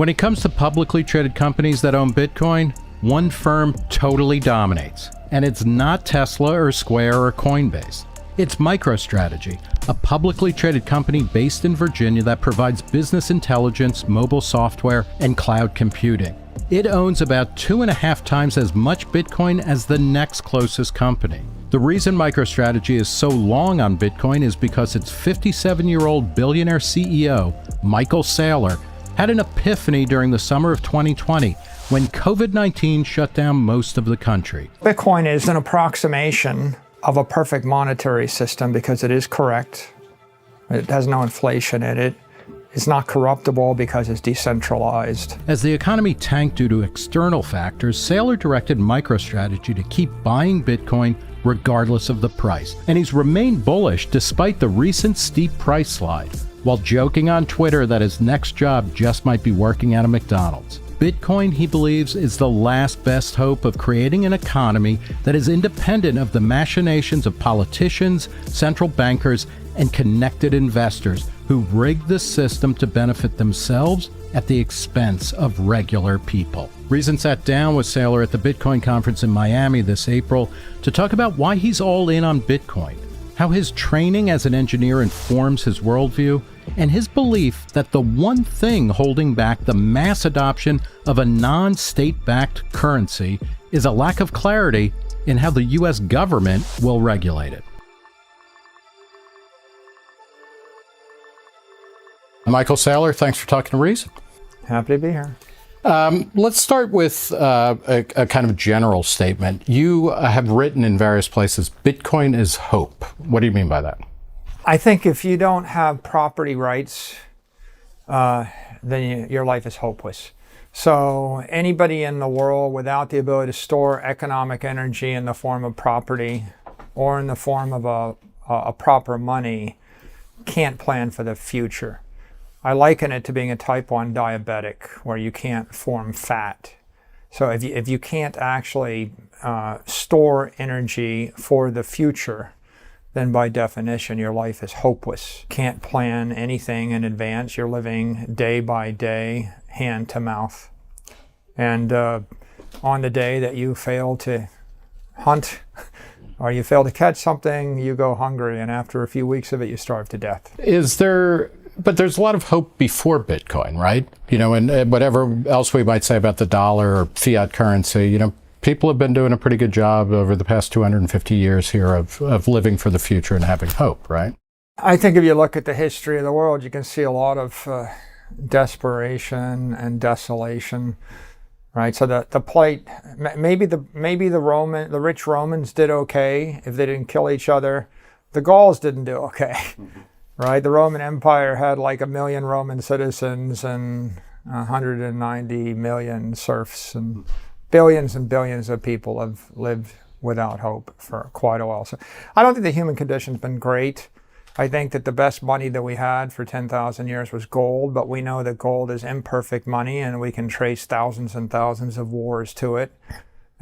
When it comes to publicly traded companies that own Bitcoin, one firm totally dominates, and it's not Tesla or Square or Coinbase. It's MicroStrategy, a publicly traded company based in Virginia that provides business intelligence, mobile software, and cloud computing. It owns about 2.5 times as much Bitcoin as the next closest company. The reason MicroStrategy is so long on Bitcoin is because its 57-year-old billionaire CEO, Michael Saylor, had an epiphany during the summer of 2020 when COVID-19 shut down most of the country. Bitcoin is an approximation of a perfect monetary system because it is correct. It has no inflation in it. It's not corruptible because it's decentralized. As the economy tanked due to external factors, Saylor directed MicroStrategy to keep buying Bitcoin regardless of the price. And he's remained bullish despite the recent steep price slide, while joking on Twitter that his next job just might be working at a McDonald's. Bitcoin, he believes, is the last best hope of creating an economy that is independent of the machinations of politicians, central bankers, and connected investors who rig the system to benefit themselves at the expense of regular people. Reason sat down with Saylor at the Bitcoin conference in Miami this April to talk about why he's all in on Bitcoin, how his training as an engineer informs his worldview, and his belief that the one thing holding back the mass adoption of a non-state-backed currency is a lack of clarity in how the U.S. government will regulate it. Michael Saylor, thanks for talking to Reason. Happy to be here. Let's start with a kind of general statement. You have written in various places, Bitcoin is hope. What do you mean by that? I think if you don't have property rights, then your life is hopeless. So anybody in the world without the ability to store economic energy in the form of property or in the form of a proper money can't plan for the future. I liken it to being a type 1 diabetic where you can't form fat. So if you can't actually store energy for the future, then by definition your life is hopeless. Can't plan anything in advance. You're living day by day, hand to mouth. And on the day that you fail to hunt or you fail to catch something, you go hungry, and after a few weeks of it, you starve to death. But there's a lot of hope before Bitcoin, right? You know, and whatever else we might say about the dollar or fiat currency, you know, people have been doing a pretty good job over the past 250 years here of living for the future and having hope, right? I think if you look at the history of the world, you can see a lot of desperation and desolation, right? So the plight, maybe the rich Romans did okay if they didn't kill each other. The Gauls didn't do okay. Mm-hmm. Right, the Roman Empire had like 1 million Roman citizens and 190 million serfs, and billions of people have lived without hope for quite a while. So I don't think the human condition's been great. I think that the best money that we had for 10,000 years was gold, but we know that gold is imperfect money, and we can trace thousands and thousands of wars to it.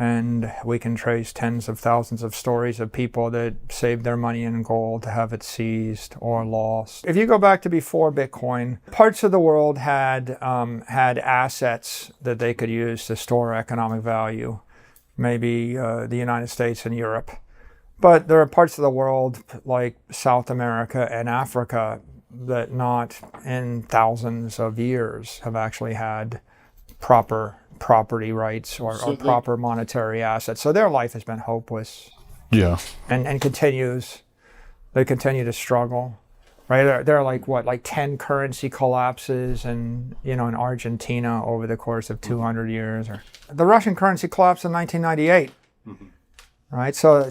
And we can trace tens of thousands of stories of people that saved their money in gold to have it seized or lost. If you go back to before Bitcoin, parts of the world had assets that they could use to store economic value, maybe the United States and Europe. But there are parts of the world like South America and Africa that not in thousands of years have actually had proper property rights or proper monetary assets. So their life has been hopeless. Yeah. And continues. They continue to struggle. Right? There are like 10 currency collapses in Argentina over the course of 200 years. Or the Russian currency collapsed in 1998. Mm-hmm. Right? So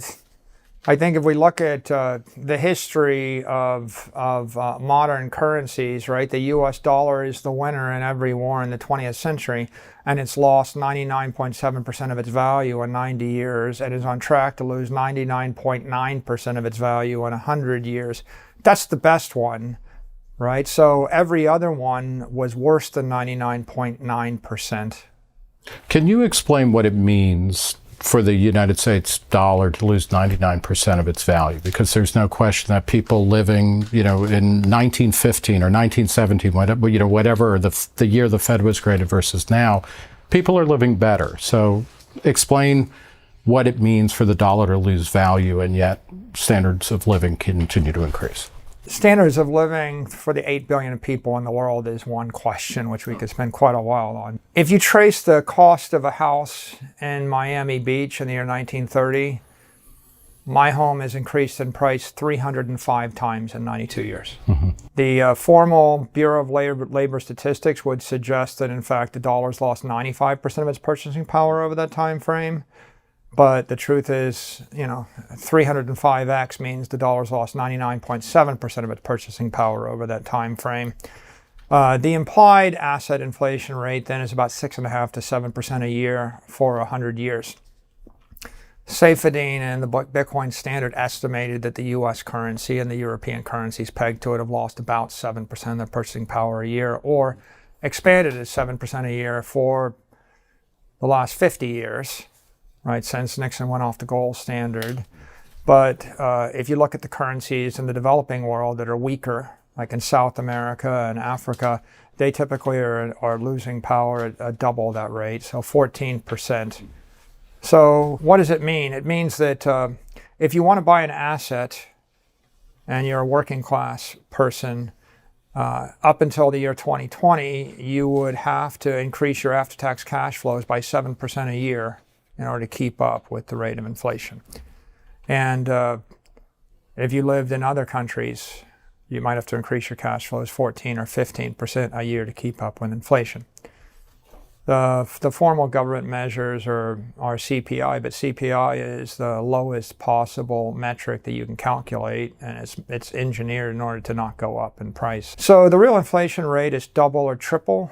I think if we look at the history of modern currencies, right, the U.S. dollar is the winner in every war in the 20th century, and it's lost 99.7% of its value in 90 years, and is on track to lose 99.9% of its value in 100 years. That's the best one, right? So every other one was worse than 99.9%. Can you explain what it means for the United States dollar to lose 99% of its value, because there's no question that people living, in 1915 or 1917, whatever the year the Fed was created versus now, people are living better. So explain what it means for the dollar to lose value and yet standards of living continue to increase. Standards of living for the 8 billion people in the world is one question, which we could spend quite a while on. If you trace the cost of a house in Miami Beach in the year 1930, my home has increased in price 305 times in 92 years. Mm-hmm. The formal Bureau of Labor Statistics would suggest that, in fact, the dollar's lost 95% of its purchasing power over that time frame. But the truth is, 305x means the dollar's lost 99.7% of its purchasing power over that time frame. The implied asset inflation rate then is about 6.5% to 7% a year for 100 years. Saylor and the Bitcoin Standard estimated that the U.S. currency and the European currencies pegged to it have lost about 7% of their purchasing power a year, or expanded at 7% a year for the last 50 years. Right, since Nixon went off the gold standard. But if you look at the currencies in the developing world that are weaker, like in South America and Africa, they typically are losing power at double that rate, so 14%. So what does it mean? It means that if you want to buy an asset and you're a working class person, up until the year 2020, you would have to increase your after-tax cash flows by 7% a year in order to keep up with the rate of inflation. And if you lived in other countries, you might have to increase your cash flows 14 or 15% a year to keep up with inflation. The formal government measures are CPI, but CPI is the lowest possible metric that you can calculate, and it's engineered in order to not go up in price. So the real inflation rate is double or triple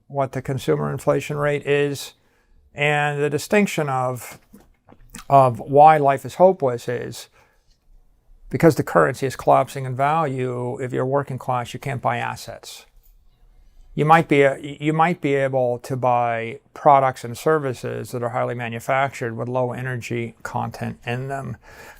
what the consumer inflation rate is. And the distinction of why life is hopeless is because the currency is collapsing in value. If you're working class, you can't buy assets. You might be able to buy products and services that are highly manufactured with low energy content in them,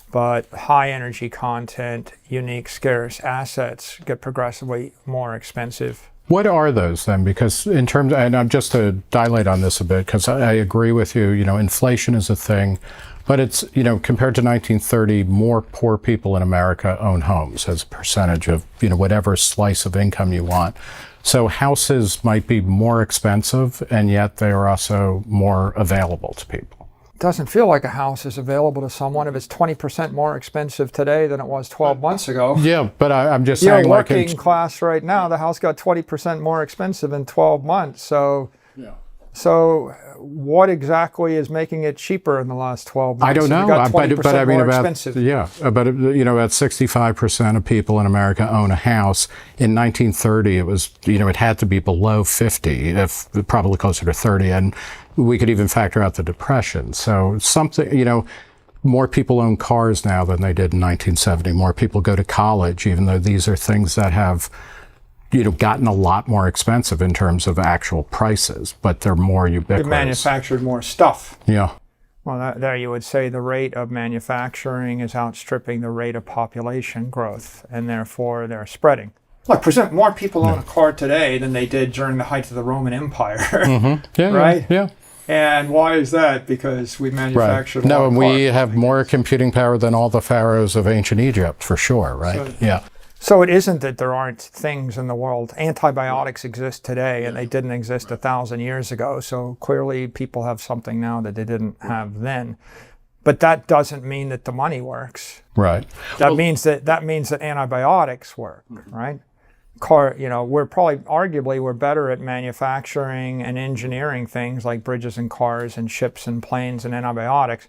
but high energy content, unique, scarce assets get progressively more expensive. What are those then? Because in terms, and I'm just to dilate on this a bit, because I agree with you, inflation is a thing, but it's, compared to 1930, more poor people in America own homes as a percentage of, whatever slice of income you want. So houses might be more expensive, and yet they are also more available to people. Doesn't feel like a house is available to someone if it's 20% more expensive today than it was 12 months ago. Yeah, but I'm just saying, like working class right now, the house got 20% more expensive in 12 months. So, yeah. So what exactly is making it cheaper in the last 12 months? I don't know, but I mean about 65% of people in America own a house. In 1930, it was it had to be below 50, if probably closer to 30, and we could even factor out the Depression. So something, more people own cars now than they did in 1970. More people go to college, even though these are things that have gotten a lot more expensive in terms of actual prices, but they're more ubiquitous. They manufactured more stuff. Yeah. Well, there you would say the rate of manufacturing is outstripping the rate of population growth, and therefore they're spreading. Look, more people own a car today than they did during the height of the Roman Empire. Mm-hmm. Yeah, right? Yeah. And why is that? Because we manufactured a lot of cars. We have more computing power than all the pharaohs of ancient Egypt, for sure, right? So it isn't that there aren't things in the world. Antibiotics exist today, and they didn't exist 1,000 years ago. So clearly people have something now that they didn't have then. But that doesn't mean that the money works. Right. That means that antibiotics work, right? We're arguably better at manufacturing and engineering things like bridges and cars and ships and planes and antibiotics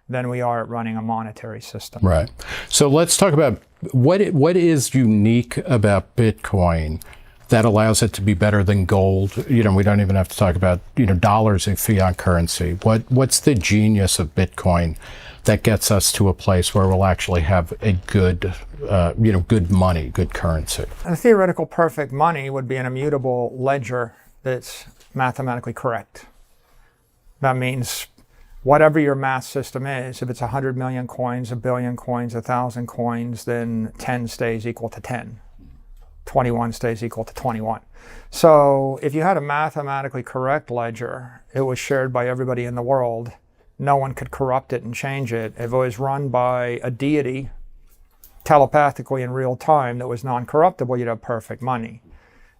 than we are at running a monetary system. Right. So let's talk about what is unique about Bitcoin that allows it to be better than gold. We don't even have to talk about, dollars in fiat currency. What's the genius of Bitcoin that gets us to a place where we'll actually have a good, good money, good currency? A theoretical perfect money would be an immutable ledger that's mathematically correct. That means whatever your math system is, if it's 100 million coins, 1 billion coins, 1,000 coins, then 10 stays equal to 10. 21 stays equal to 21. So if you had a mathematically correct ledger, it was shared by everybody in the world. No one could corrupt it and change it. If it was run by a deity telepathically in real time that was non-corruptible, you'd have perfect money.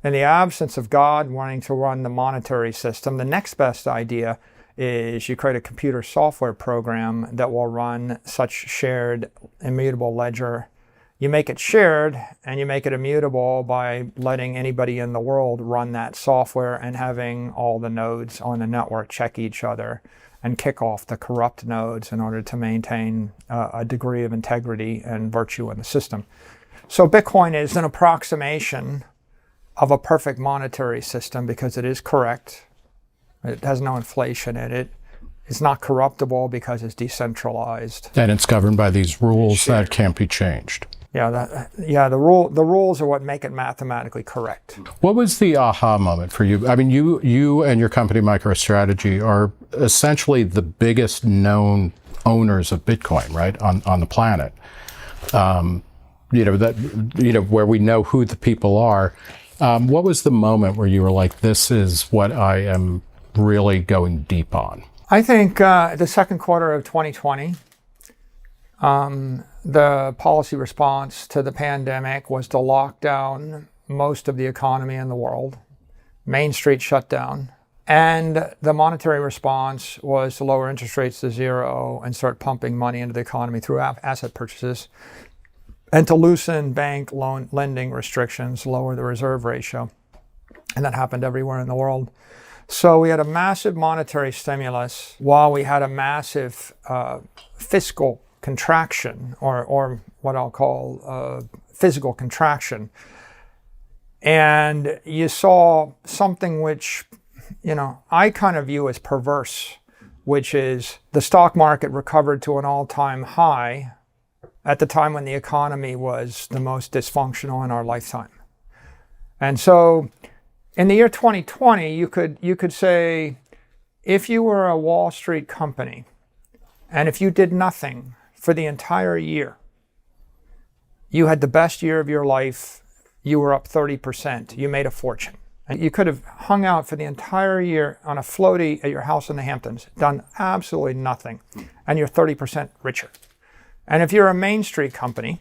In the absence of God wanting to run the monetary system, the next best idea is you create a computer software program that will run such shared immutable ledger. You make it shared and you make it immutable by letting anybody in the world run that software and having all the nodes on the network check each other and kick off the corrupt nodes in order to maintain a degree of integrity and virtue in the system. So Bitcoin is an approximation of a perfect monetary system because it is correct. It has no inflation in it. It's not corruptible because it's decentralized. And it's governed by these rules that can't be changed. The rules are what make it mathematically correct. What was the aha moment for you? I mean, you and your company MicroStrategy are essentially the biggest known owners of Bitcoin, right, on the planet. Where we know who the people are. What was the moment where you were like, this is what I am really going deep on? I think the second quarter of 2020, the policy response to the pandemic was to lock down most of the economy in the world. Main Street shut down. And the monetary response was to lower interest rates to zero and start pumping money into the economy through asset purchases, and to loosen bank loan lending restrictions, lower the reserve ratio. And that happened everywhere in the world. So we had a massive monetary stimulus while we had a massive fiscal contraction, or what I'll call physical contraction. And you saw something which, I kind of view as perverse, which is the stock market recovered to an all-time high at the time when the economy was the most dysfunctional in our lifetime. And so in the year 2020, you could say, if you were a Wall Street company, and if you did nothing for the entire year, you had the best year of your life, you were up 30%, you made a fortune. And you could have hung out for the entire year on a floaty at your house in the Hamptons, done absolutely nothing, and you're 30% richer. And if you're a Main Street company,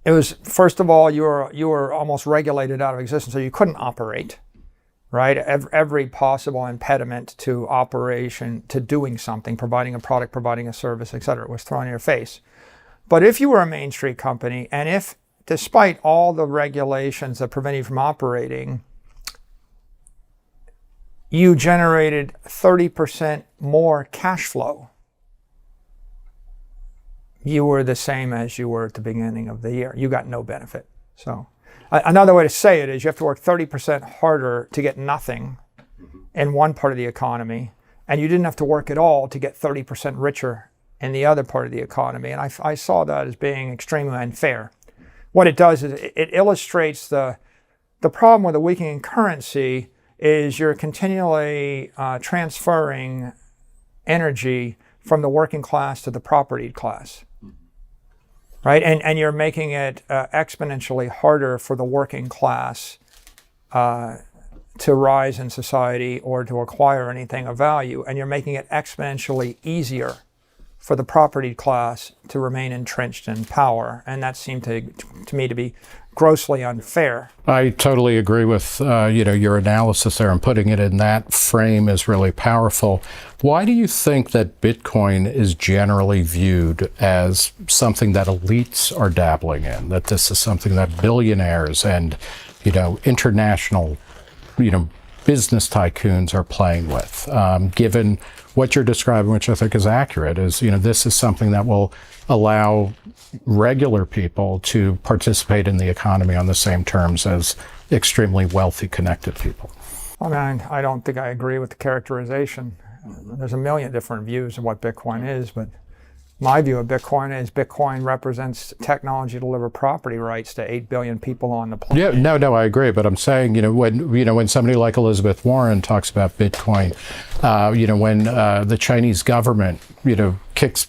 it was, first of all, you were almost regulated out of existence, so you couldn't operate, right? Every possible impediment to operation, to doing something, providing a product, providing a service, etc., was thrown in your face. But if you were a Main Street company, and if, despite all the regulations that prevent you from operating, you generated 30% more cash flow, you were the same as you were at the beginning of the year. You got no benefit. So another way to say it is you have to work 30% harder to get nothing in one part of the economy, and you didn't have to work at all to get 30% richer in the other part of the economy. And I saw that as being extremely unfair. What it does is it illustrates the problem with a weakening currency is you're continually transferring energy from the working class to the propertied class. Right, and you're making it exponentially harder for the working class to rise in society or to acquire anything of value, and you're making it exponentially easier for the property class to remain entrenched in power, and that seemed to me to be grossly unfair. I totally agree with your analysis there, and putting it in that frame is really powerful. Why do you think that Bitcoin is generally viewed as something that elites are dabbling in, that this is something that billionaires and international business tycoons are playing with, given what you're describing, which I think is accurate, is this is something that will allow regular people to participate in the economy on the same terms as extremely wealthy, connected people? I mean, I don't think I agree with the characterization. There's a million different views of what Bitcoin is, but My view of Bitcoin is Bitcoin represents technology to deliver property rights to 8 billion people on the planet. Yeah, no, I agree. But I'm saying, when somebody like Elizabeth Warren talks about Bitcoin, when the Chinese government, bans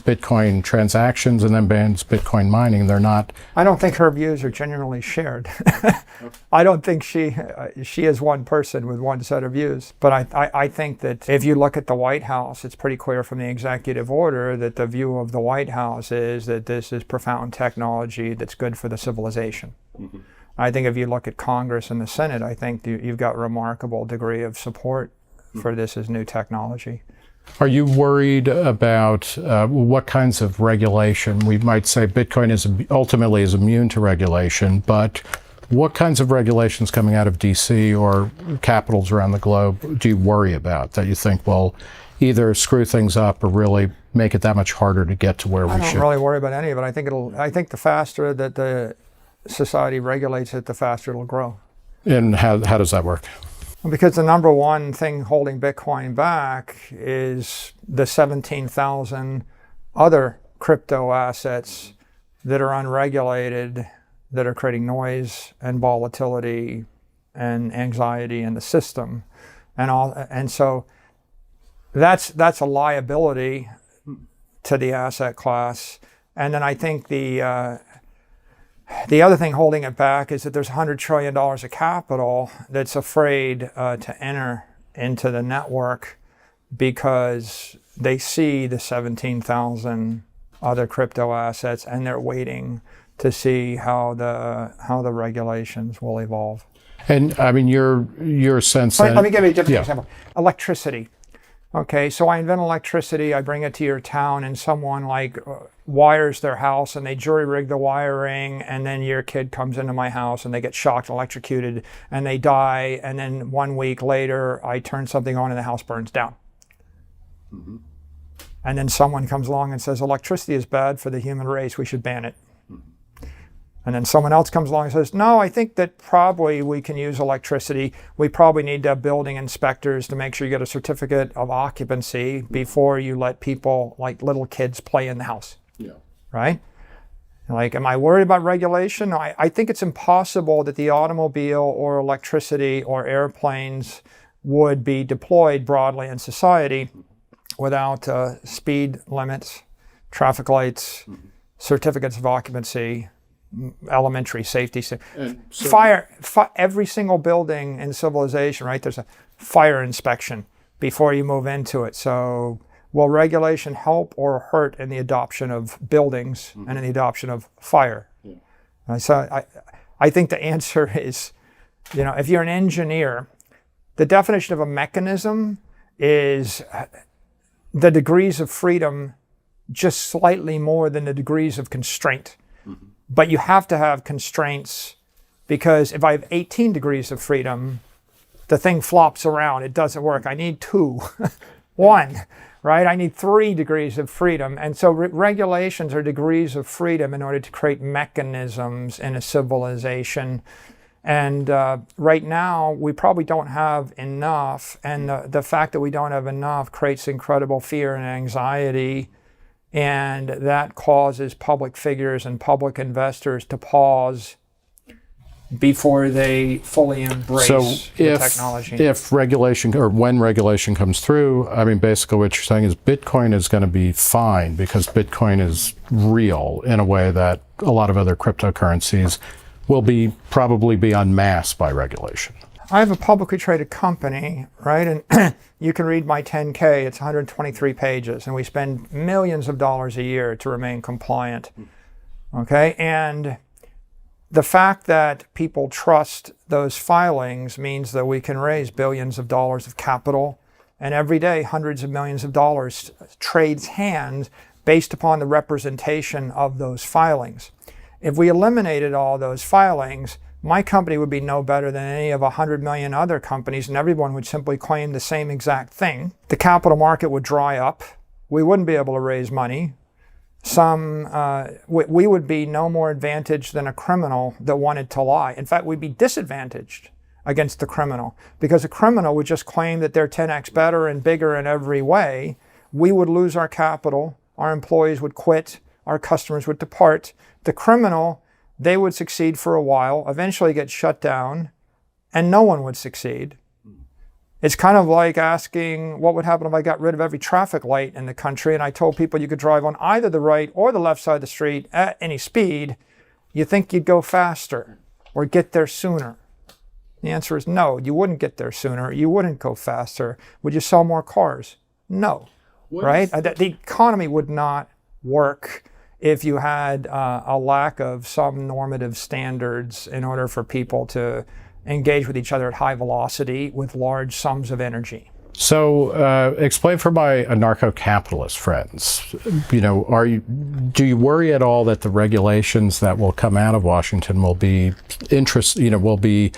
Bitcoin transactions and then bans Bitcoin mining, they're not. I don't think her views are genuinely shared. I don't think she is one person with one set of views. But I think that if you look at the White House, it's pretty clear from the executive order that the view of the White House is that this is profound technology that's good for the civilization. Mm-hmm. I think if you look at Congress and the Senate, I think you've got a remarkable degree of support for this as new technology. Are you worried about what kinds of regulation? We might say Bitcoin ultimately is immune to regulation, but what kinds of regulations coming out of DC or capitals around the globe do you worry about that you think will either screw things up or really make it that much harder to get to where we should? I don't really worry about any of it. I think the faster that the society regulates it, the faster it'll grow. And how does that work? Because the number one thing holding Bitcoin back is the 17,000 other crypto assets that are unregulated, that are creating noise and volatility and anxiety in the system, and so that's a liability to the asset class. And then I think the other thing holding it back is that there's $100 trillion of capital that's afraid to enter into the network because they see the 17,000 other crypto assets and they're waiting to see how the regulations will evolve. And I mean, your sense. Let me give you a different example. Electricity. Okay, so I invent electricity, I bring it to your town, and someone wires their house and they jury rig the wiring, and then your kid comes into my house and they get shocked, electrocuted, and they die, and then 1 week later I turn something on and the house burns down. Mm-hmm. And then someone comes along and says electricity is bad for the human race, we should ban it. And then someone else comes along and says, no, I think that probably we can use electricity. We probably need to have building inspectors to make sure you get a certificate of occupancy before you let people, like little kids, play in the house. Yeah. Right? Am I worried about regulation? I think it's impossible that the automobile or electricity or airplanes would be deployed broadly in society without speed limits, traffic lights, certificates of occupancy, elementary safety. Fire, every single building in civilization, right? There's a fire inspection before you move into it. So will regulation help or hurt in the adoption of buildings and in the adoption of fire? Yeah. So I think the answer is, if you're an engineer, the definition of a mechanism is the degrees of freedom just slightly more than the degrees of constraint. Mm-hmm. But you have to have constraints, because if I have 18 degrees of freedom, the thing flops around. It doesn't work. I need 2, 1, right? I need 3 degrees of freedom. And so regulations are degrees of freedom in order to create mechanisms in a civilization. And right now, we probably don't have enough. And the fact that we don't have enough creates incredible fear and anxiety. And that causes public figures and public investors to pause before they fully embrace the technology. If regulation, or when regulation comes through, I mean, basically what you're saying is Bitcoin is going to be fine because Bitcoin is real in a way that a lot of other cryptocurrencies will probably be unmasked by regulation. I have a publicly traded company, right? And you can read my 10K. It's 123 pages, and we spend millions of dollars a year to remain compliant. Okay? And the fact that people trust those filings means that we can raise billions of dollars of capital, and every day hundreds of millions of dollars trades hands based upon the representation of those filings. If we eliminated all those filings, my company would be no better than any of 100 million other companies, and everyone would simply claim the same exact thing. The capital market would dry up. We wouldn't be able to raise money. We would be no more advantaged than a criminal that wanted to lie. In fact, we'd be disadvantaged against the criminal, because a criminal would just claim that they're 10x better and bigger in every way. We would lose our capital. our employees would quit, our customers would depart. The criminal, they would succeed for a while, eventually get shut down, and no one would succeed. It's kind of like asking what would happen if I got rid of every traffic light in the country and I told people you could drive on either the right or the left side of the street at any speed. You think you'd go faster or get there sooner? The answer is no, you wouldn't get there sooner. You wouldn't go faster. Would you sell more cars? No, right? The economy would not work if you had a lack of some normative standards in order for people to engage with each other at high velocity with large sums of energy. So explain for my anarcho-capitalist friends, do you worry at all that the regulations that will come out of Washington will be will be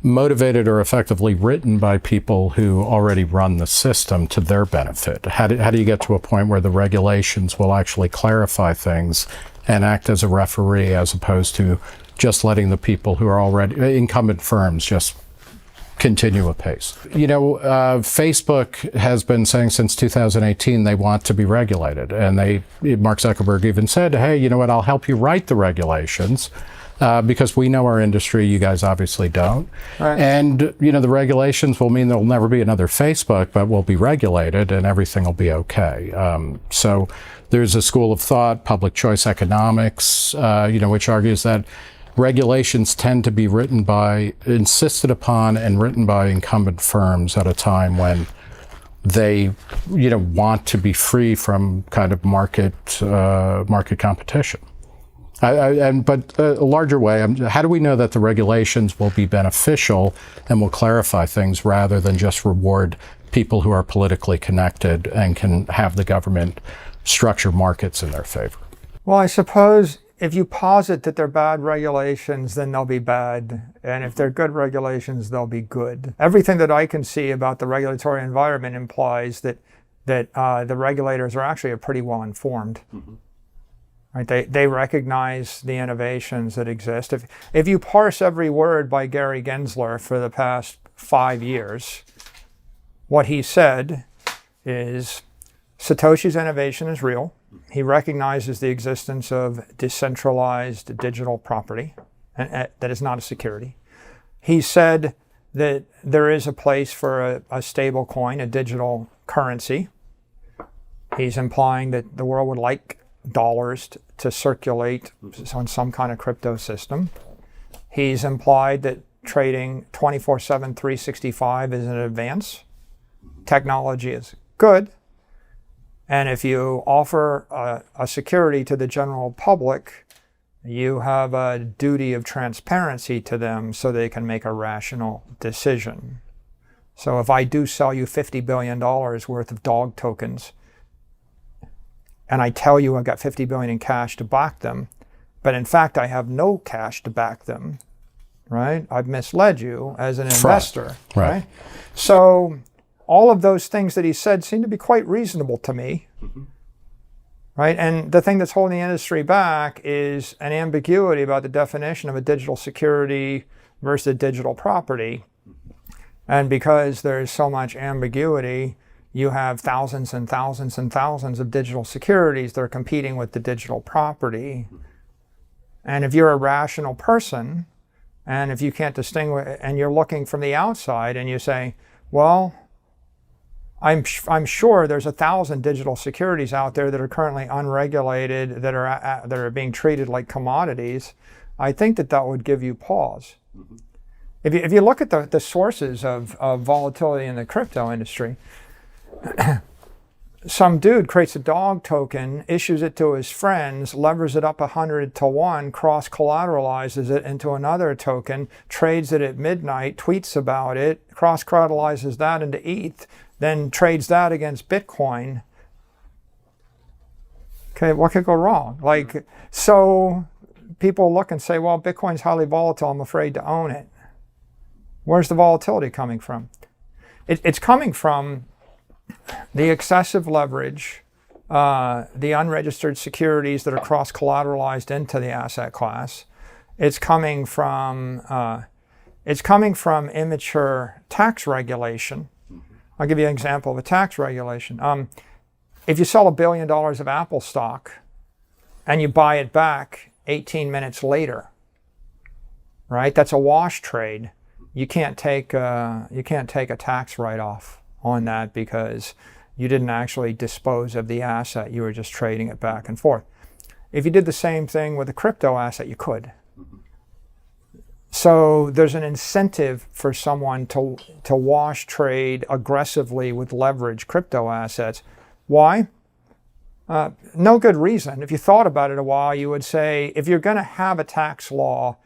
motivated or effectively written by people who already run the system to their benefit? How do you get to a point where the regulations will actually clarify things and act as a referee as opposed to just letting the people who are already incumbent firms just continue apace? Facebook has been saying since 2018 they want to be regulated, and Mark Zuckerberg even said, hey, you know what, I'll help you write the regulations because we know our industry, you guys obviously don't. Right. And the regulations will mean there'll never be another Facebook, but we'll be regulated and everything will be okay. So there's a school of thought, public choice economics, which argues that regulations tend to be insisted upon and written by incumbent firms at a time when they, want to be free from kind of market competition. But a larger way, how do we know that the regulations will be beneficial and will clarify things rather than just reward people who are politically connected and can have the government structure markets in their favor? Well, I suppose if you posit that they're bad regulations, then they'll be bad. And if they're good regulations, they'll be good. Everything that I can see about the regulatory environment implies that the regulators are actually pretty well informed. Mm-hmm. Right? They recognize the innovations that exist. If you parse every word by Gary Gensler for the past 5 years, what he said is Satoshi's innovation is real. He recognizes the existence of decentralized digital property, and that is not a security. He said that there is a place for a stable coin, a digital currency. He's implying that the world would like dollars to circulate on some kind of crypto system. He's implied that trading 24/7, 365 is an advance. Technology is good. And if you offer a security to the general public, you have a duty of transparency to them so they can make a rational decision. So if I do sell you $50 billion worth of dog tokens, and I tell you I've got $50 billion in cash to back them, but in fact I have no cash to back them, right? I've misled you as an investor, right? So all of those things that he said seem to be quite reasonable to me, mm-hmm. right? And the thing that's holding the industry back is an ambiguity about the definition of a digital security versus a digital property. And because there's so much ambiguity, you have thousands and thousands and thousands of digital securities that are competing with the digital property. And if you're a rational person, and if you can't distinguish, and you're looking from the outside and you say, well, I'm sure there's 1,000 digital securities out there that are currently unregulated, that are being treated like commodities, I think that would give you pause. Mm-hmm. If you look at the sources of volatility in the crypto industry, some dude creates a dog token, issues it to his friends, levers it up 100 to 1, cross-collateralizes it into another token, trades it at midnight, tweets about it, cross-collateralizes that into ETH, then trades that against Bitcoin. Okay, what could go wrong? So people look and say, well, Bitcoin's highly volatile, I'm afraid to own it. Where's the volatility coming from? It's coming from the excessive leverage, the unregistered securities that are cross-collateralized into the asset class. It's coming from immature tax regulation. I'll give you an example of a tax regulation. If you sell $1 billion of Apple stock and you buy it back 18 minutes later, right? That's a wash trade. You can't take a tax write-off on that because you didn't actually dispose of the asset. You were just trading it back and forth. If you did the same thing with a crypto asset, you could. So there's an incentive for someone to wash trade aggressively with leveraged crypto assets. Why? No good reason. If you thought about it a while, you would say, if you're going to have a tax law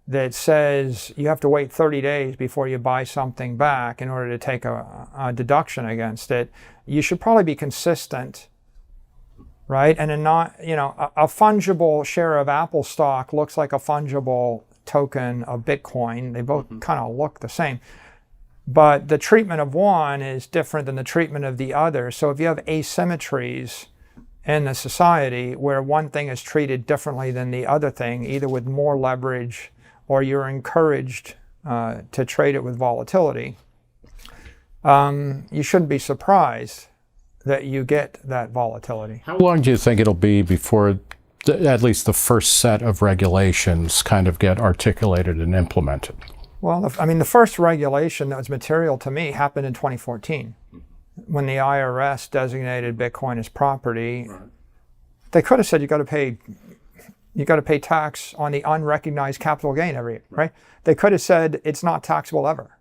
that says you have to wait 30 days before you buy something back in order to take a deduction against it, you should probably be consistent, right? And a fungible share of Apple stock looks like a fungible token of Bitcoin. They both kind of look the same. But the treatment of one is different than the treatment of the other. So if you have asymmetries in the society where one thing is treated differently than the other thing, either with more leverage or you're encouraged to trade it with volatility, you shouldn't be surprised that you get that volatility. How long do you think it'll be before at least the first set of regulations kind of get articulated and implemented? Well, the first regulation that was material to me happened in 2014 when the IRS designated Bitcoin as property. Right. They could have said you got to pay tax on the unrecognized capital gain every year, right? They could have said it's not taxable ever.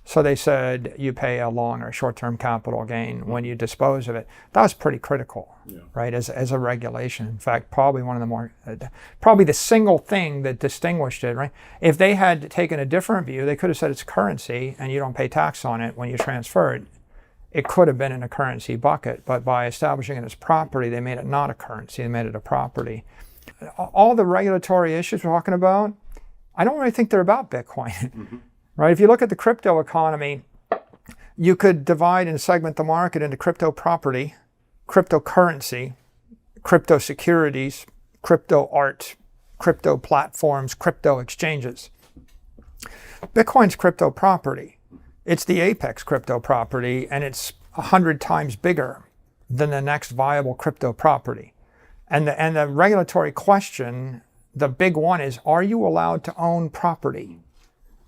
So they said you pay a long or short-term capital gain when you dispose of it. That was pretty critical, right, as a regulation. In fact, probably probably the single thing that distinguished it, right? If they had taken a different view, they could have said it's currency and you don't pay tax on it when you transfer it. It could have been in a currency bucket, but by establishing it as property, they made it not a currency, they made it a property. All the regulatory issues we're talking about, I don't really think they're about Bitcoin. Right? If you look at the crypto economy, you could divide and segment the market into crypto property, cryptocurrency, crypto securities, crypto art, crypto platforms, crypto exchanges. Bitcoin's crypto property. It's the apex crypto property, and it's 100 times bigger than the next viable crypto property. And the regulatory question, the big one is, are you allowed to own property?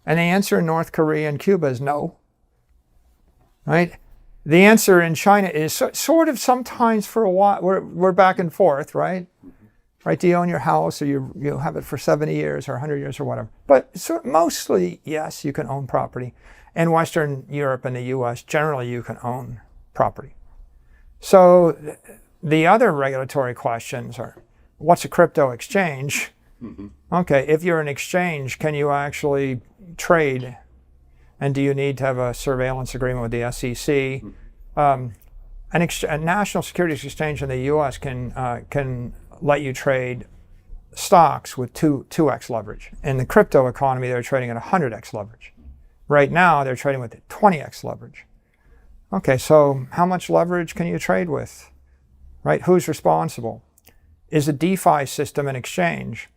And the answer in North Korea and Cuba is no, right? The answer in China is sort of sometimes for a while, we're back and forth, right? Right? Do you own your house or you have it for 70 years or 100 years or whatever? But mostly, yes, you can own property. In Western Europe and the US, generally you can own property. So the other regulatory questions are, what's a crypto exchange? Okay, if you're an exchange, can you actually trade? And do you need to have a surveillance agreement with the SEC? A national securities exchange in the U.S. can let you trade stocks with 2x leverage. In the crypto economy, they're trading at 100x leverage. Right now, they're trading with 20x leverage. Okay, so how much leverage can you trade with? Right? Who's responsible? Is a DeFi system an exchange?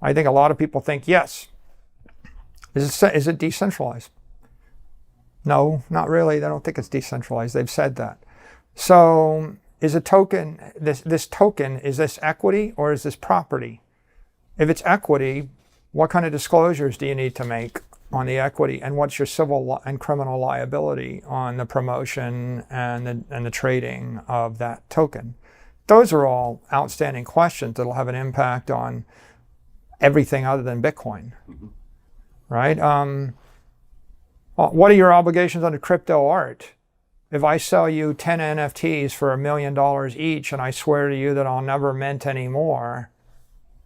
I think a lot of people think yes. Is it decentralized? No, not really. They don't think it's decentralized. They've said that. So is a token, this token, is this equity or is this property? If it's equity, what kind of disclosures do you need to make on the equity? And what's your civil and criminal liability on the promotion and the trading of that token? Those are all outstanding questions that will have an impact on everything other than Bitcoin, right? What are your obligations under crypto art? If I sell you 10 NFTs for $1 million each and I swear to you that I'll never mint any more,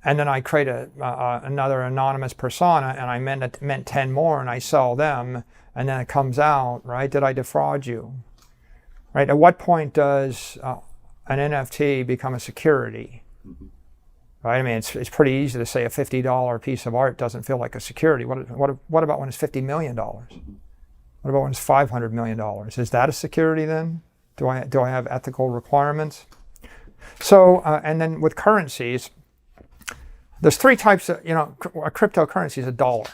and then I create another anonymous persona and I mint 10 more and I sell them, and then it comes out, right? Did I defraud you? Right? At what point does an NFT become a security? Right? I mean, it's pretty easy to say a $50 piece of art doesn't feel like a security. What about when it's $50 million? What about when it's $500 million? Is that a security then? Do I have ethical requirements? So, and then with currencies, there's three types of, a cryptocurrency is a dollar.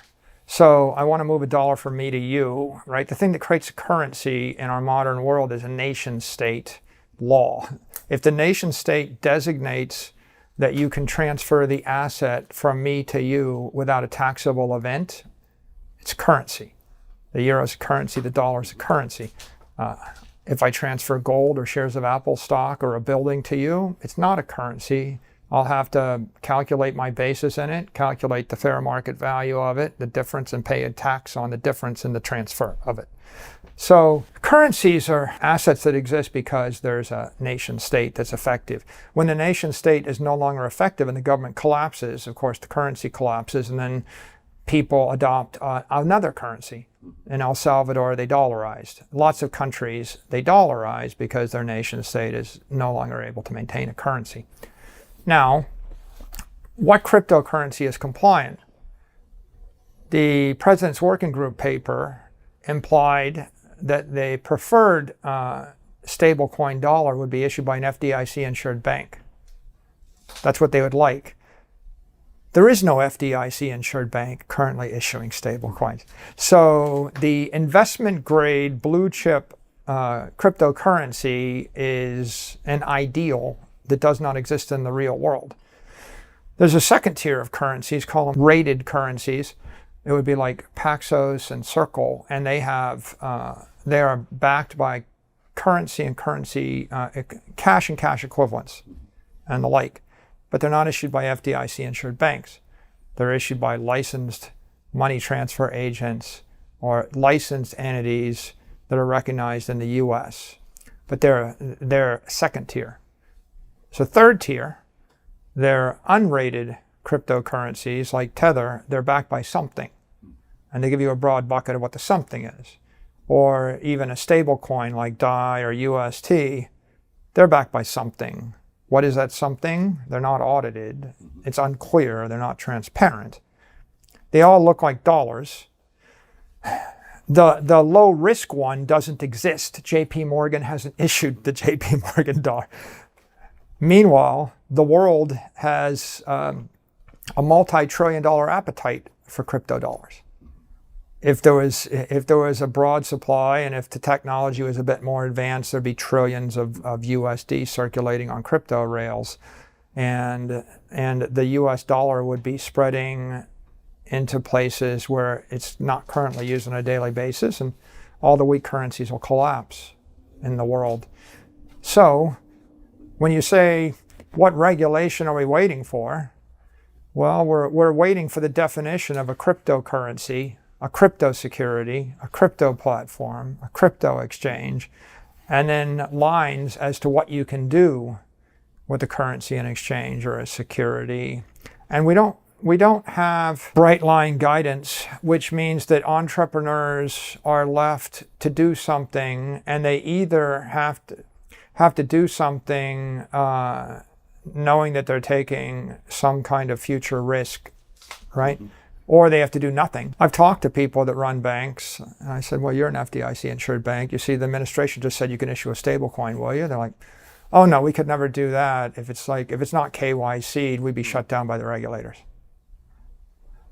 So I want to move a dollar from me to you, right? The thing that creates a currency in our modern world is a nation state law. If the nation state designates that you can transfer the asset from me to you without a taxable event, it's currency. The euro is a currency, the dollar is a currency. If I transfer gold or shares of Apple stock or a building to you, it's not a currency. I'll have to calculate my basis in it, calculate the fair market value of it, the difference, and pay a tax on the difference in the transfer of it. So currencies are assets that exist because there's a nation state that's effective. When the nation state is no longer effective and the government collapses, of course the currency collapses, and then people adopt another currency. In El Salvador, they dollarized. Lots of countries, they dollarize because their nation state is no longer able to maintain a currency. Now, what cryptocurrency is compliant? The President's Working Group paper implied that the preferred stablecoin dollar would be issued by an FDIC-insured bank. That's what they would like. There is no FDIC-insured bank currently issuing stablecoins. So the investment-grade blue-chip cryptocurrency is an ideal that does not exist in the real world. There's a second tier of currencies, call them rated currencies. It would be like Paxos and Circle, and they are backed by currency and cash and cash equivalents and the like. But they're not issued by FDIC-insured banks. They're issued by licensed money transfer agents or licensed entities that are recognized in the US. But they're second tier. So third tier, they're unrated cryptocurrencies like Tether. They're backed by something. And they give you a broad bucket of what the something is. Or even a stable coin like DAI or UST, they're backed by something. What is that something? They're not audited. It's unclear. They're not transparent. They all look like dollars. The low risk one doesn't exist. JP Morgan hasn't issued the JP Morgan dollar. Meanwhile, the world has a multi-trillion-dollar appetite for crypto dollars. If there was a broad supply and if the technology was a bit more advanced, there'd be trillions of USD circulating on crypto rails, and the US dollar would be spreading into places where it's not currently used on a daily basis, and all the weak currencies will collapse in the world. So when you say, what regulation are we waiting for? Well, we're waiting for the definition of a cryptocurrency, a crypto security, a crypto platform, a crypto exchange, and then lines as to what you can do with a currency and exchange or a security. And we don't have bright line guidance, which means that entrepreneurs are left to do something, and they either have to do something knowing that they're taking some kind of future risk, right? Mm-hmm. Or they have to do nothing. I've talked to people that run banks, and I said, well, you're an FDIC-insured bank. You see, the administration just said you can issue a stable coin, will you? They're like, oh, no, we could never do that. If it's not KYC'd, we'd be shut down by the regulators.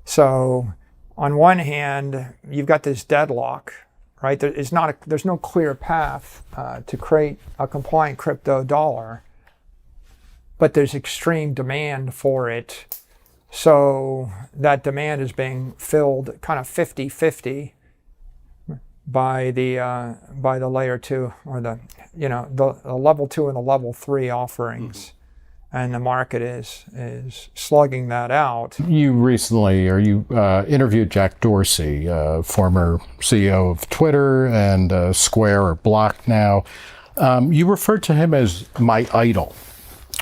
So on one hand, you've got this deadlock, right? There's no clear path to create a compliant crypto dollar, but there's extreme demand for it. So that demand is being filled kind of 50-50 by the layer 2 or the level 2 and the level 3 offerings. Mm-hmm. And the market is slugging that out. You interviewed Jack Dorsey, former CEO of Twitter and Square or Block now. You referred to him as my idol.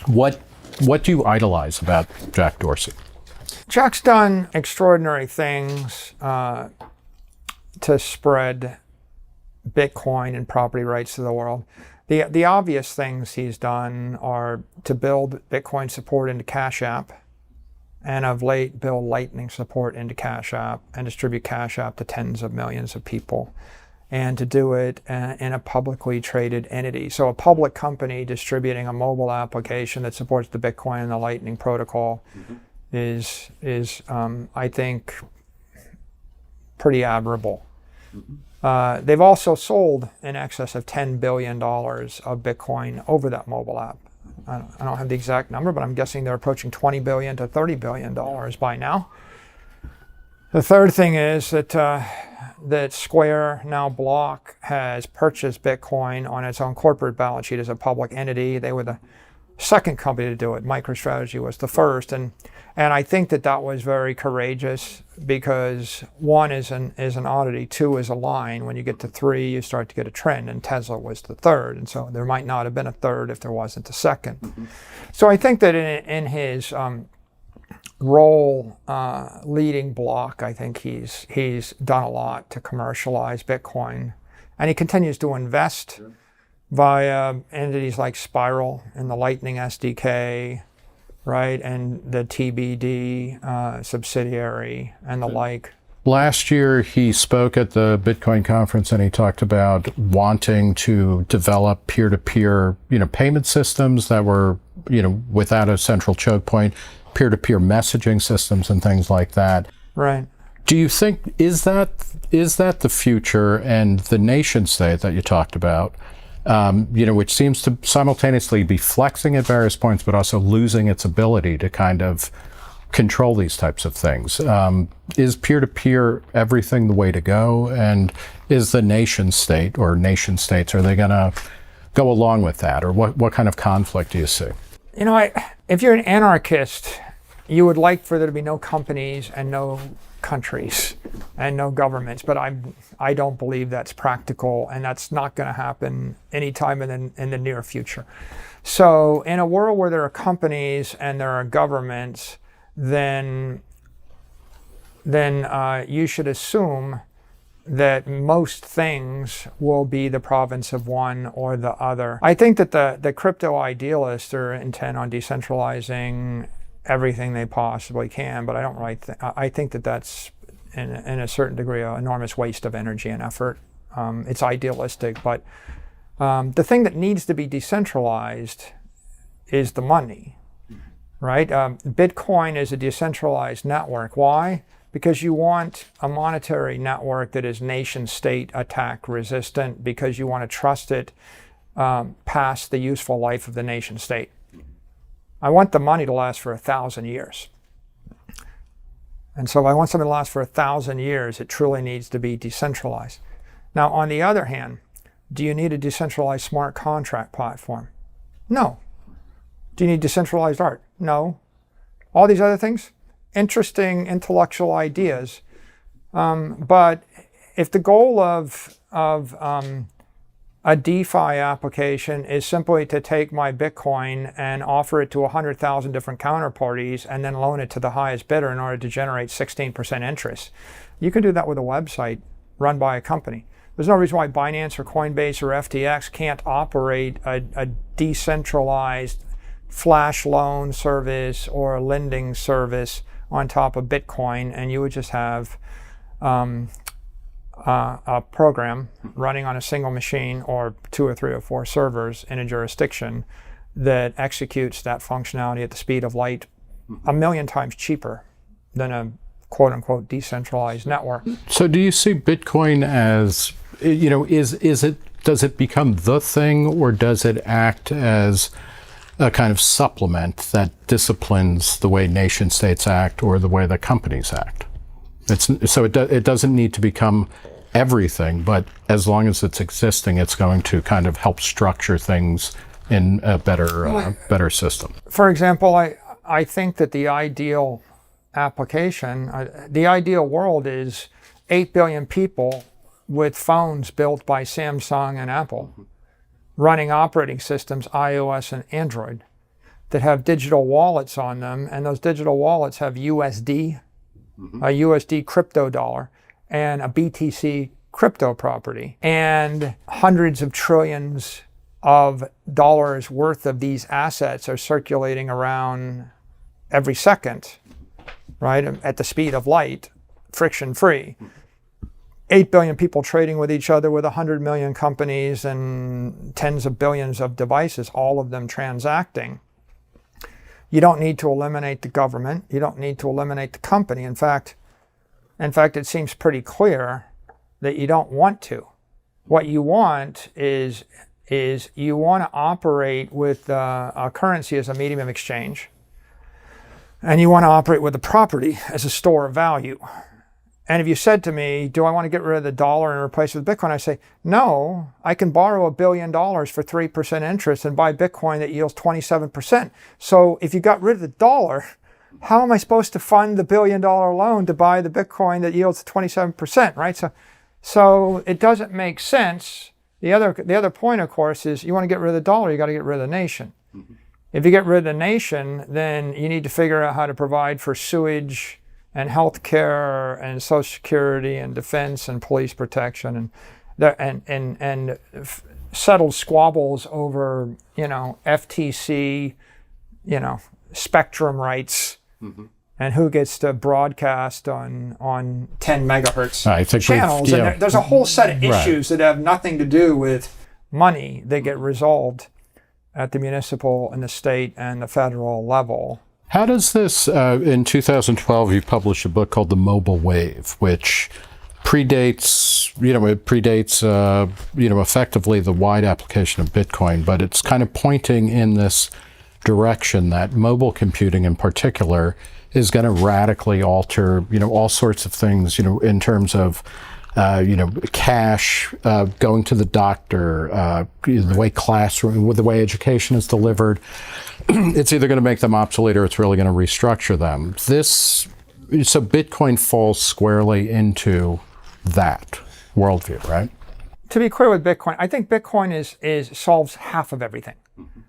What do you idolize about Jack Dorsey? Jack's done extraordinary things to spread Bitcoin and property rights to the world. The obvious things he's done are to build Bitcoin support into Cash App, and of late build Lightning support into Cash App and distribute Cash App to tens of millions of people, and to do it in a publicly traded entity. So a public company distributing a mobile application that supports the Bitcoin and the Lightning protocol is I think, pretty admirable. They've also sold in excess of $10 billion of Bitcoin over that mobile app. I don't have the exact number, but I'm guessing they're approaching $20 billion to $30 billion by now. The third thing is that Square, now Block, has purchased Bitcoin on its own corporate balance sheet as a public entity. They were the second company to do it. MicroStrategy was the first, and I think that was very courageous, because one is an oddity, two is a line. When you get to three, you start to get a trend, and Tesla was the third, and so there might not have been a third if there wasn't a second. So I think that in his role leading Block, I think he's done a lot to commercialize Bitcoin, and he continues to invest via entities like Spiral and the Lightning SDK, right, and the TBD subsidiary and the like. Last year, he spoke at the Bitcoin conference, and he talked about wanting to develop peer-to-peer, payment systems that were, without a central choke point, peer-to-peer messaging systems and things like that. Right. Do you think is that the future, and the nation state that you talked about? Which seems to simultaneously be flexing at various points, but also losing its ability to kind of control these types of things. Is peer-to-peer everything the way to go? And is the nation state or nation states, are they going to go along with that? Or what kind of conflict do you see? If you're an anarchist, you would like for there to be no companies and no countries and no governments, but I don't believe that's practical, and that's not going to happen anytime in the near future. So in a world where there are companies and there are governments, then you should assume that most things will be the province of one or the other. I think that the crypto idealists are intent on decentralizing everything they possibly can, but I don't really I think that that's in a certain degree an enormous waste of energy and effort. It's idealistic, but the thing that needs to be decentralized is the money, right? Bitcoin is a decentralized network. Why? Because you want a monetary network that is nation-state attack resistant, because you want to trust it past the useful life of the nation-state. I want the money to last for 1,000 years. And so if I want something to last for 1,000 years, it truly needs to be decentralized. Now, on the other hand, do you need a decentralized smart contract platform? No. Do you need decentralized art? No. All these other things? Interesting intellectual ideas. But if the goal of a DeFi application is simply to take my Bitcoin and offer it to 100,000 different counterparties and then loan it to the highest bidder in order to generate 16% interest, you can do that with a website run by a company. There's no reason why Binance or Coinbase or FTX can't operate a decentralized flash loan service or a lending service on top of Bitcoin, and you would just have a program running on a single machine or 2 or 3 or 4 servers in a jurisdiction that executes that functionality at the speed of light 1,000,000 times cheaper than a quote-unquote decentralized network. So do you see Bitcoin as, does it become the thing, or does it act as a kind of supplement that disciplines the way nation states act or the way that companies act? It doesn't need to become everything, but as long as it's existing, it's going to kind of help structure things in a better system. For example, I think that the ideal application, the ideal world is 8 billion people with phones built by Samsung and Apple, running operating systems, iOS and Android, that have digital wallets on them, and those digital wallets have USD, a USD crypto dollar, and a BTC crypto property, and hundreds of trillions of dollars worth of these assets are circulating around every second, right, at the speed of light, friction-free. 8 billion people trading with each other, with 100 million companies and tens of billions of devices, all of them transacting. You don't need to eliminate the government. You don't need to eliminate the company. In fact, it seems pretty clear that you don't want to. What you want is you want to operate with a currency as a medium of exchange, and you want to operate with a property as a store of value. And if you said to me, do I want to get rid of the dollar and replace it with Bitcoin? I say, no, I can borrow $1 billion for 3% interest and buy Bitcoin that yields 27%. So if you got rid of the dollar, how am I supposed to fund the $1 billion loan to buy the Bitcoin that yields 27%, right? So it doesn't make sense. The other point, of course, is you want to get rid of the dollar, you got to get rid of the nation. Mm-hmm. If you get rid of the nation, then you need to figure out how to provide for sewage and health care and Social Security and defense and police protection and settled squabbles over, FTC, spectrum rights, mm-hmm. and who gets to broadcast on 10 megahertz channels. And there's a whole set of issues that have nothing to do with money that get resolved at the municipal and the state and the federal level. How does this, in 2012, you published a book called The Mobile Wave, which predates effectively the wide application of Bitcoin, but it's kind of pointing in this direction that mobile computing in particular is going to radically alter, all sorts of things, in terms of, cash, going to the doctor, the way classroom, the way education is delivered. It's either going to make them obsolete or it's really going to restructure them. So Bitcoin falls squarely into that worldview, right? To be clear with Bitcoin, I think Bitcoin solves half of everything. Mm-hmm.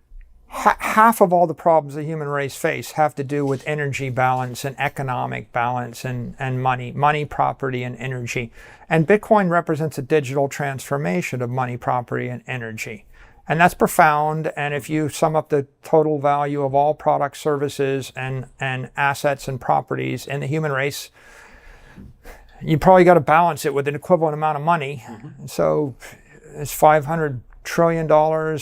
Half of all the problems the human race face have to do with energy balance and economic balance and money, property, and energy. And Bitcoin represents a digital transformation of money, property, and energy. And that's profound. And if you sum up the total value of all products, services, and assets and properties in the human race, you probably got to balance it with an equivalent amount of money. Mm-hmm. So it's $500 trillion or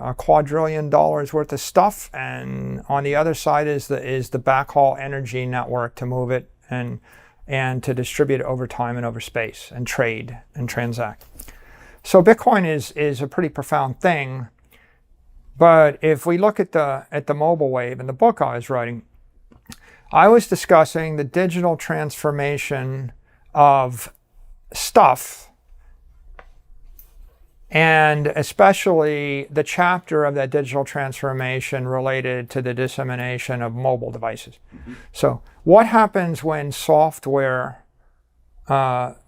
a quadrillion dollars worth of stuff. And on the other side is the backhaul energy network to move it and to distribute it over time and over space and trade and transact. So Bitcoin is a pretty profound thing. But if we look at the mobile wave in the book I was writing, I was discussing the digital transformation of stuff, and especially the chapter of that digital transformation related to the dissemination of mobile devices. Mm-hmm. So what happens when software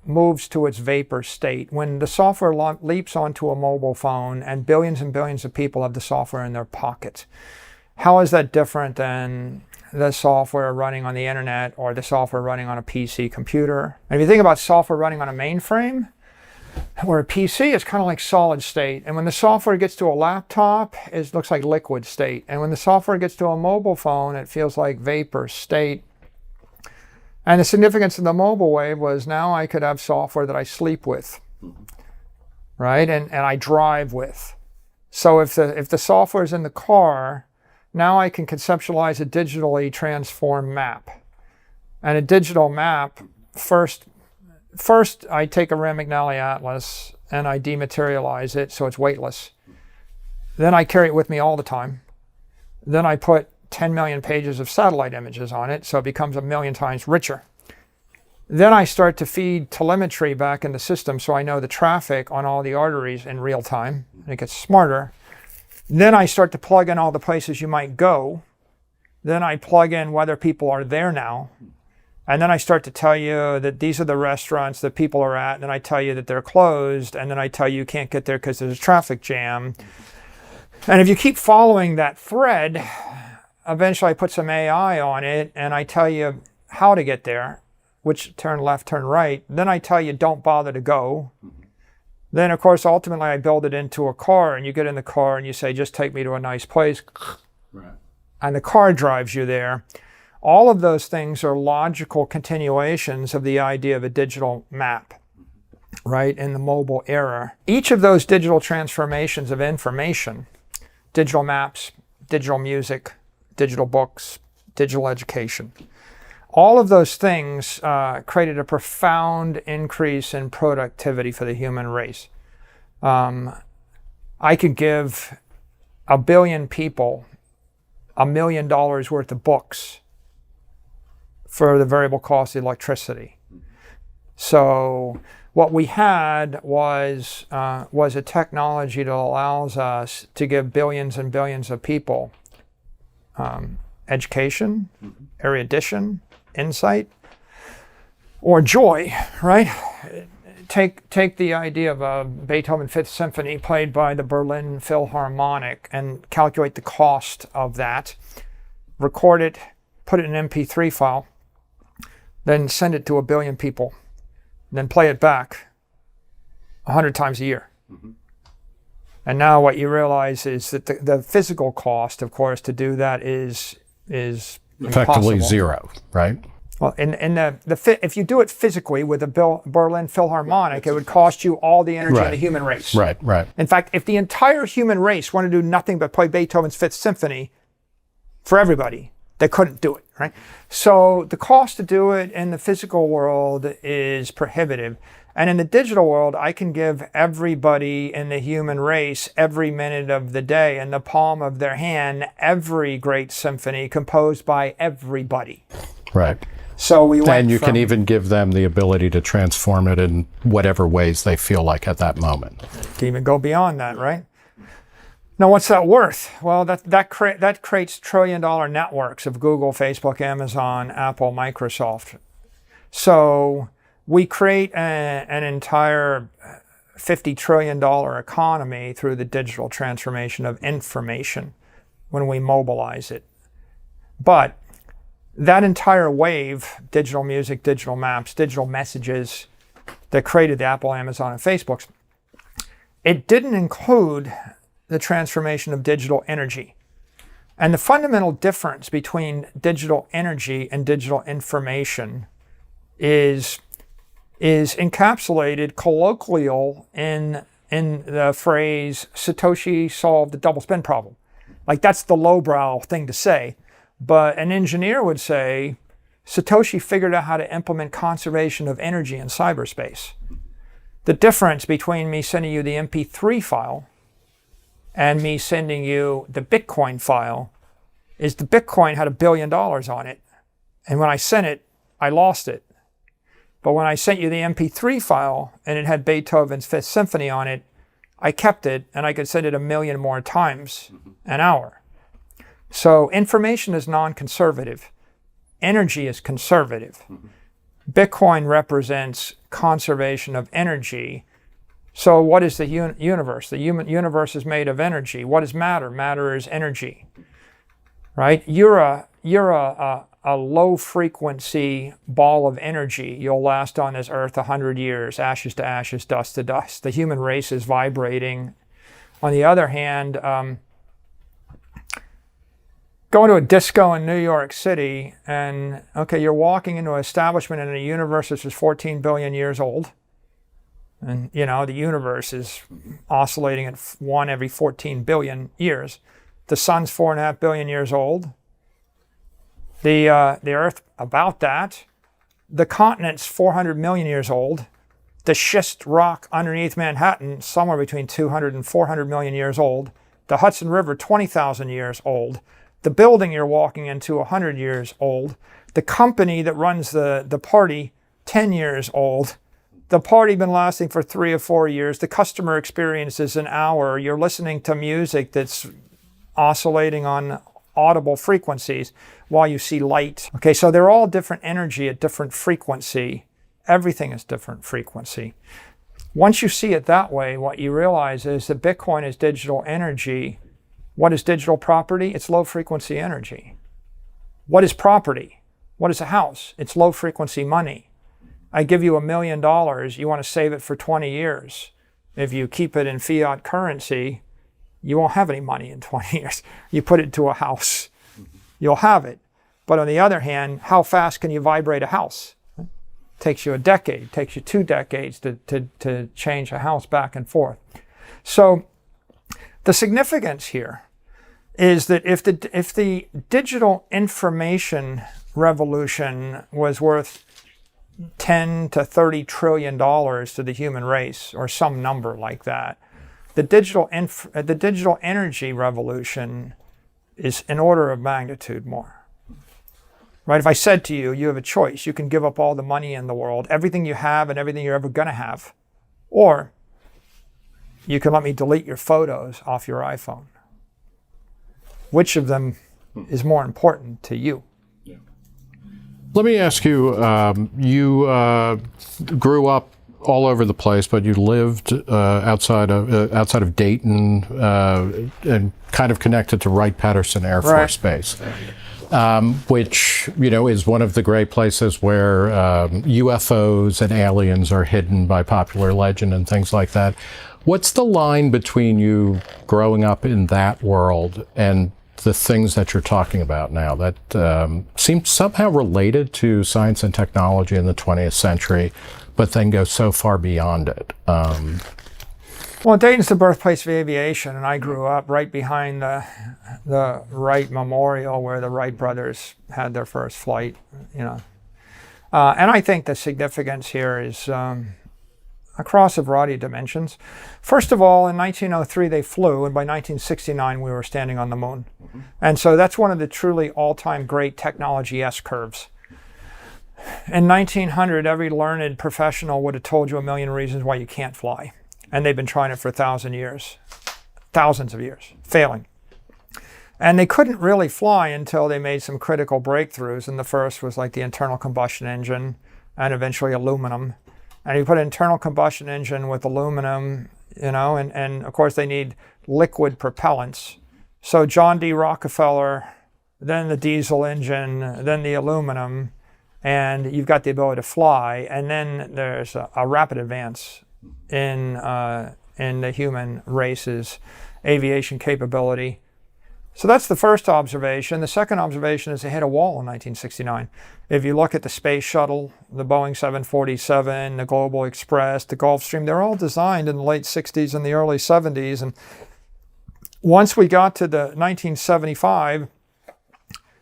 moves to its vapor state, when the software leaps onto a mobile phone and billions of people have the software in their pockets? How is that different than the software running on the internet or the software running on a PC computer? And if you think about software running on a mainframe, where a PC is kind of like solid state, and when the software gets to a laptop, it looks like liquid state, and when the software gets to a mobile phone, it feels like vapor state. And the significance of the mobile wave was now I could have software that I sleep with, right, and I drive with. So if the software is in the car, now I can conceptualize a digitally transformed map. And a digital map, first I take a Rand-McNally atlas and I dematerialize it so it's weightless. Then I carry it with me all the time. Then I put 10 million pages of satellite images on it so it becomes 1 million times richer. Then I start to feed telemetry back in the system so I know the traffic on all the arteries in real time, and it gets smarter. Then I start to plug in all the places you might go. Then I plug in whether people are there now. And then I start to tell you that these are the restaurants that people are at, and then I tell you that they're closed, and then I tell you can't get there because there's a traffic jam. And if you keep following that thread, eventually I put some AI on it, and I tell you how to get there, which turn left, turn right. Then I tell you don't bother to go. Then, of course, ultimately I build it into a car, and you get in the car and you say, just take me to a nice place. Right. And the car drives you there. All of those things are logical continuations of the idea of a digital map, right, in the mobile era. Each of those digital transformations of information, digital maps, digital music, digital books, digital education, All of those things created a profound increase in productivity for the human race. I could give 1 billion people $1 million worth of books for the variable cost of electricity. So what we had was a technology that allows us to give billions and billions of people education, erudition, insight, or joy, right? Take the idea of a Beethoven Fifth Symphony played by the Berlin Philharmonic and calculate the cost of that, record it, put it in an MP3 file, then send it to 1 billion people, then play it back 100 times a year. And now what you realize is that the physical cost, of course, to do that is effectively impossible. zero, right? Well, if you do it physically with a Berlin Philharmonic, it would cost you all the energy of the human race. Right. In fact, if the entire human race wanted to do nothing but play Beethoven's Fifth Symphony for everybody, they couldn't do it, right? So the cost to do it in the physical world is prohibitive. And in the digital world, I can give everybody in the human race every minute of the day in the palm of their hand, every great symphony composed by everybody. Right. So we went and you can even give them the ability to transform it in whatever ways they feel like at that moment. To even go beyond that, right? Now, what's that worth? Well, that creates trillion-dollar networks of Google, Facebook, Amazon, Apple, Microsoft. So we create an entire $50 trillion economy through the digital transformation of information when we mobilize it. But that entire wave, digital music, digital maps, digital messages that created the Apple, Amazon, and Facebooks, it didn't include the transformation of digital energy. And the fundamental difference between digital energy and digital information is encapsulated colloquial in the phrase Satoshi solved the double spin problem. Like, that's the lowbrow thing to say. But an engineer would say Satoshi figured out how to implement conservation of energy in cyberspace. The difference between me sending you the MP3 file and me sending you the Bitcoin file is the Bitcoin had $1 billion on it. And when I sent it, I lost it. But when I sent you the MP3 file and it had Beethoven's Fifth Symphony on it, I kept it and I could send it 1 million more times an hour. So information is non-conservative. Energy is conservative. Bitcoin represents conservation of energy. So what is the universe? The universe is made of energy. What is matter? Matter is energy, right? You're a low frequency ball of energy. You'll last on this earth 100 years, ashes to ashes, dust to dust. The human race is vibrating. On the other hand, going to a disco in New York City and, okay, you're walking into an establishment in a universe which is 14 billion years old. And, you know, the universe is oscillating at 1 every 14 billion years. The sun's 4.5 billion years old. The Earth, about that. The continent's 400 million years old. The schist rock underneath Manhattan, somewhere between 200 and 400 million years old. The Hudson River, 20,000 years old. The building you're walking into, 100 years old. The company that runs the party, 10 years old. The party been lasting for 3 or 4 years. The customer experience is an hour. You're listening to music that's oscillating on audible frequencies while you see light. Okay, so they're all different energy at different frequency. Everything is different frequency. Once you see it that way, what you realize is that Bitcoin is digital energy. What is digital property? It's low frequency energy. What is property? What is a house? It's low frequency money. I give you $1 million, you want to save it for 20 years. If you keep it in fiat currency, you won't have any money in 20 years. You put it into a house, you'll have it. But on the other hand, how fast can you vibrate a house? It takes you a decade, it takes you 2 decades to change a house back and forth. So the significance here is that if the digital information revolution was worth 10 to 30 trillion dollars to the human race, or some number like that. The digital energy revolution is an order of magnitude more. Right? If I said to you, you have a choice. You can give up all the money in the world, everything you have and everything you're ever going to have, or you can let me delete your photos off your iPhone. Which of them is more important to you? Let me ask you, you grew up all over the place, but you lived outside of Dayton and kind of connected to Wright-Patterson Air Force Base, which, you know, is one of the great places where UFOs and aliens are hidden by popular legend and things like that. What's the line between you growing up in that world and the things that you're talking about now that seem somehow related to science and technology in the 20th century, but then go so far beyond it? Well, Dayton's the birthplace of aviation, and I grew up right behind the Wright Memorial, where the Wright brothers had their first flight. You know, and I think the significance here is across a variety of dimensions. First of all, in 1903 they flew, and by 1969 we were standing on the moon. And so that's one of the truly all-time great technology S-curves. In 1900, every learned professional would have told you a million reasons why you can't fly. And they've been trying it for 1,000 years, thousands of years, failing. And they couldn't really fly until they made some critical breakthroughs. And the first was like the internal combustion engine and eventually aluminum. And you put an internal combustion engine with aluminum, you know, and of course they need liquid propellants. So John D. Rockefeller, then the diesel engine, then the aluminum, and you've got the ability to fly. And then there's a rapid advance in the human race's aviation capability. So that's the first observation. The second observation is they hit a wall in 1969. If you look at the space shuttle, the Boeing 747, the Global Express, the Gulfstream, they're all designed in the late 60s and the early 70s. And once we got to the 1975,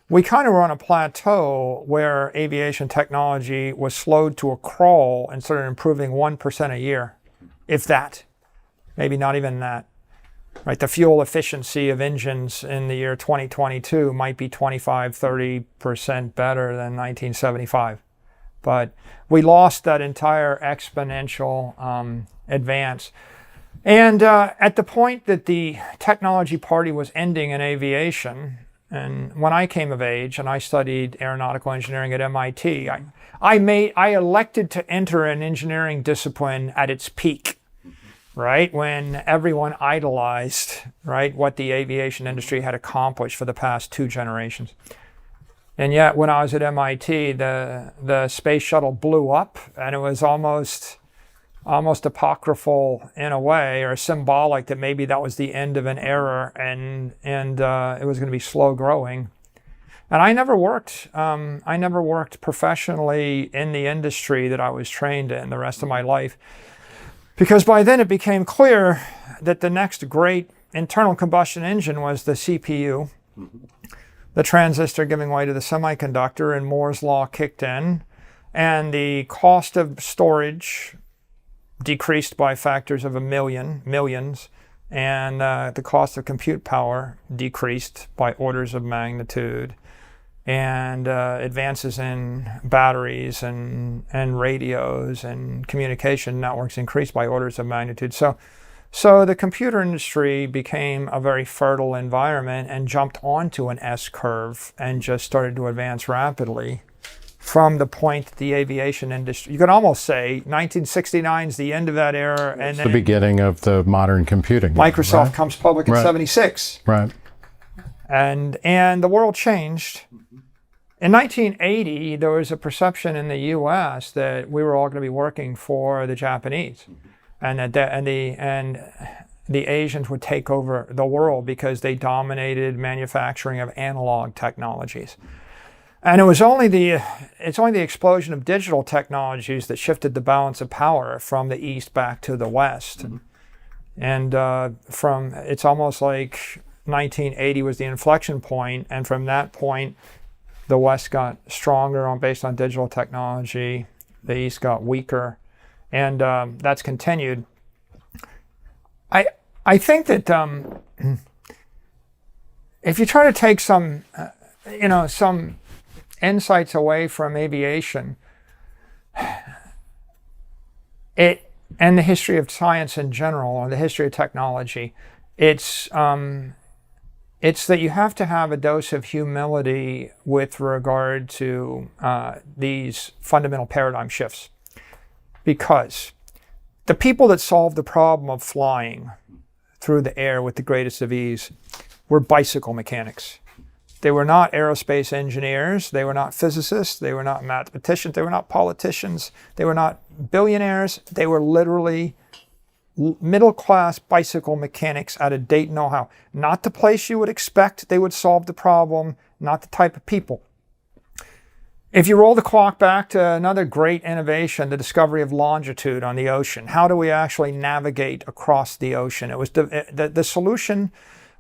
we kind of were on a plateau where aviation technology was slowed to a crawl and started improving 1% a year, if that, maybe not even that. Right, the fuel efficiency of engines in the year 2022 might be 25-30% better than 1975. But we lost that entire exponential advance. And at the point that the technology party was ending in aviation, and when I came of age and I studied aeronautical engineering at MIT, I elected to enter an engineering discipline at its peak. Right, when everyone idolized, right, what the aviation industry had accomplished for the past 2 generations. And yet, when I was at MIT, the space shuttle blew up, and it was almost apocryphal in a way, or symbolic that maybe that was the end of an era, and it was going to be slow growing. And I never worked professionally in the industry that I was trained in the rest of my life. Because by then it became clear that the next great internal combustion engine was the CPU, the transistor giving way to the semiconductor, and Moore's law kicked in, and the cost of storage decreased by factors of millions, and the cost of compute power decreased by orders of magnitude. And advances in batteries and radios and communication networks increased by orders of magnitude. So the computer industry became a very fertile environment and jumped onto an S-curve and just started to advance rapidly from the point that the aviation industry, you could almost say 1969 is the end of that era. And it's the beginning of the modern computing. Microsoft comes public in 76. Right. And the world changed. In 1980, there was a perception in the U.S. that we were all going to be working for the Japanese, and the Asians would take over the world because they dominated manufacturing of analog technologies. And it's only the explosion of digital technologies that shifted the balance of power from the East back to the West. And it's almost like 1980 was the inflection point, and from that point, The West got stronger based on digital technology. The East got weaker, and that's continued. I think that if you try to take some insights away from aviation, and the history of science in general, or the history of technology, it's that you have to have a dose of humility with regard to these fundamental paradigm shifts. Because the people that solved the problem of flying through the air with the greatest of ease were bicycle mechanics. They were not aerospace engineers. They were not physicists. They were not mathematicians. They were not politicians. They were not billionaires. They were literally middle-class bicycle mechanics out of Dayton, Ohio. Not the place you would expect they would solve the problem, not the type of people. If you roll the clock back to another great innovation, the discovery of longitude on the ocean, how do we actually navigate across the ocean? It was the solution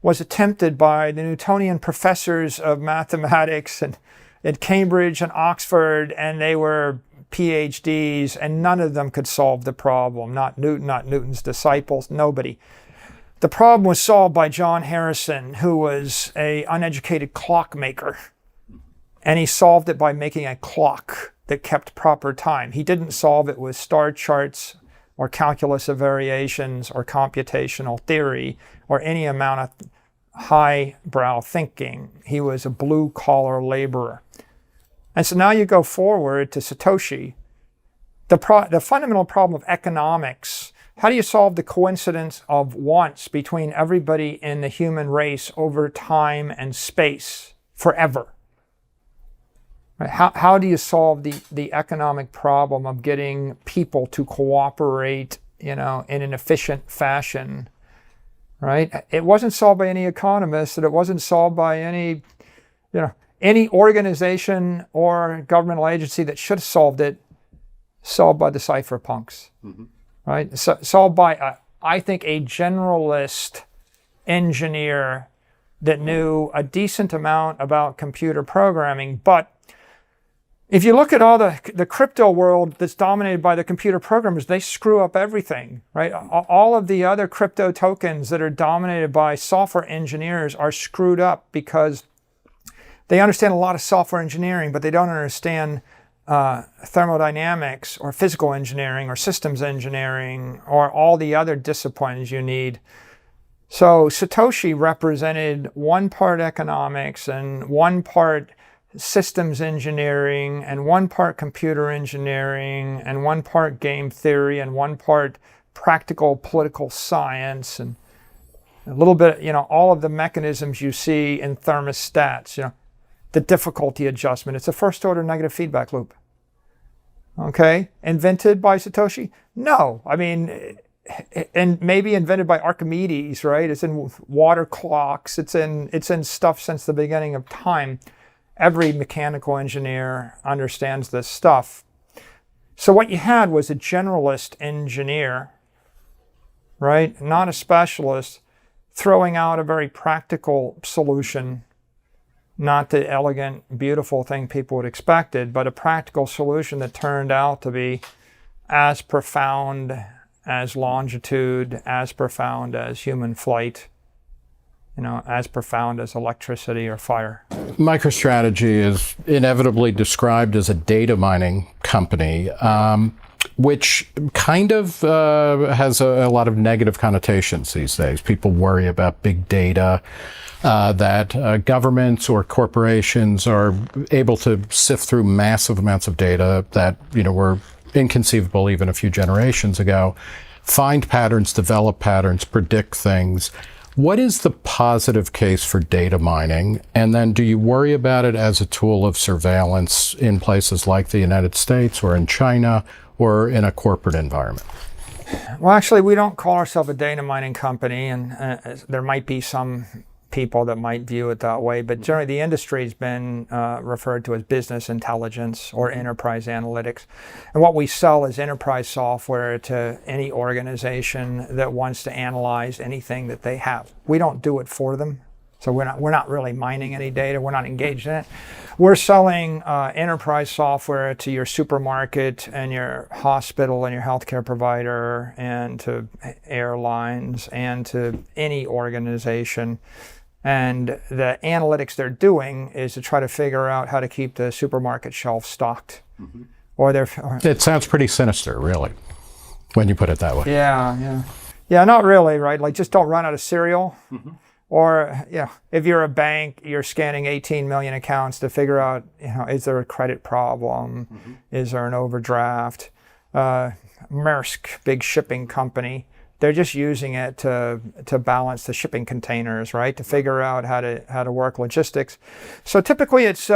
was attempted by the Newtonian professors of mathematics at Cambridge and Oxford, and they were PhDs, and none of them could solve the problem. Not Newton, not Newton's disciples, nobody. The problem was solved by John Harrison, who was an uneducated clockmaker, and he solved it by making a clock that kept proper time. He didn't solve it with star charts or calculus of variations or computational theory or any amount of highbrow thinking. He was a blue-collar laborer. And so now you go forward to Satoshi. The fundamental problem of economics, how do you solve the coincidence of wants between everybody in the human race over time and space forever? Right? How do you solve the economic problem of getting people to cooperate, in an efficient fashion? Right? It wasn't solved by any economist, and it wasn't solved by any organization or governmental agency that should have solved it. Solved by the cypherpunks, right? Solved by, I think, a generalist engineer that knew a decent amount about computer programming. But if you look at all the crypto world that's dominated by the computer programmers, they screw up everything, right? All of the other crypto tokens that are dominated by software engineers are screwed up because they understand a lot of software engineering, but they don't understand thermodynamics or physical engineering or systems engineering or all the other disciplines you need. So Satoshi represented one part economics and one part systems engineering and one part computer engineering and one part game theory and one part practical political science and a little bit, all of the mechanisms you see in thermostats, the difficulty adjustment. It's a first order negative feedback loop. Okay? Invented by Satoshi? No. I mean, and maybe invented by Archimedes, right? It's in water clocks. It's in stuff since the beginning of time. Every mechanical engineer understands this stuff. So what you had was a generalist engineer, right? Not a specialist, throwing out a very practical solution. Not the elegant, beautiful thing people would expected, but a practical solution that turned out to be as profound as longitude, as profound as human flight, as profound as electricity or fire. MicroStrategy is inevitably described as a data mining company, which kind of has a lot of negative connotations these days. People worry about big data, that governments or corporations are able to sift through massive amounts of data that were inconceivable even a few generations ago, find patterns, develop patterns, predict things. What is the positive case for data mining? And then do you worry about it as a tool of surveillance in places like the United States or in China or in a corporate environment? Well, actually, we don't call ourselves a data mining company, and there might be some people that might view it that way, but generally the industry has been referred to as business intelligence or enterprise analytics. And what we sell is enterprise software to any organization that wants to analyze anything that they have. We don't do it for them. So we're not really mining any data. We're not engaged in it. We're selling enterprise software to your supermarket and your hospital and your healthcare provider and to airlines and to any organization. And the analytics they're doing is to try to figure out how to keep the supermarket shelf stocked. It sounds pretty sinister, really, when you put it that way. Yeah, not really, right? Like, just don't run out of cereal. Or, if you're a bank, you're scanning 18 million accounts to figure out, is there a credit problem? Is there an overdraft? Maersk, big shipping company, they're just using it to balance the shipping containers, right? To figure out how to work logistics. So typically it's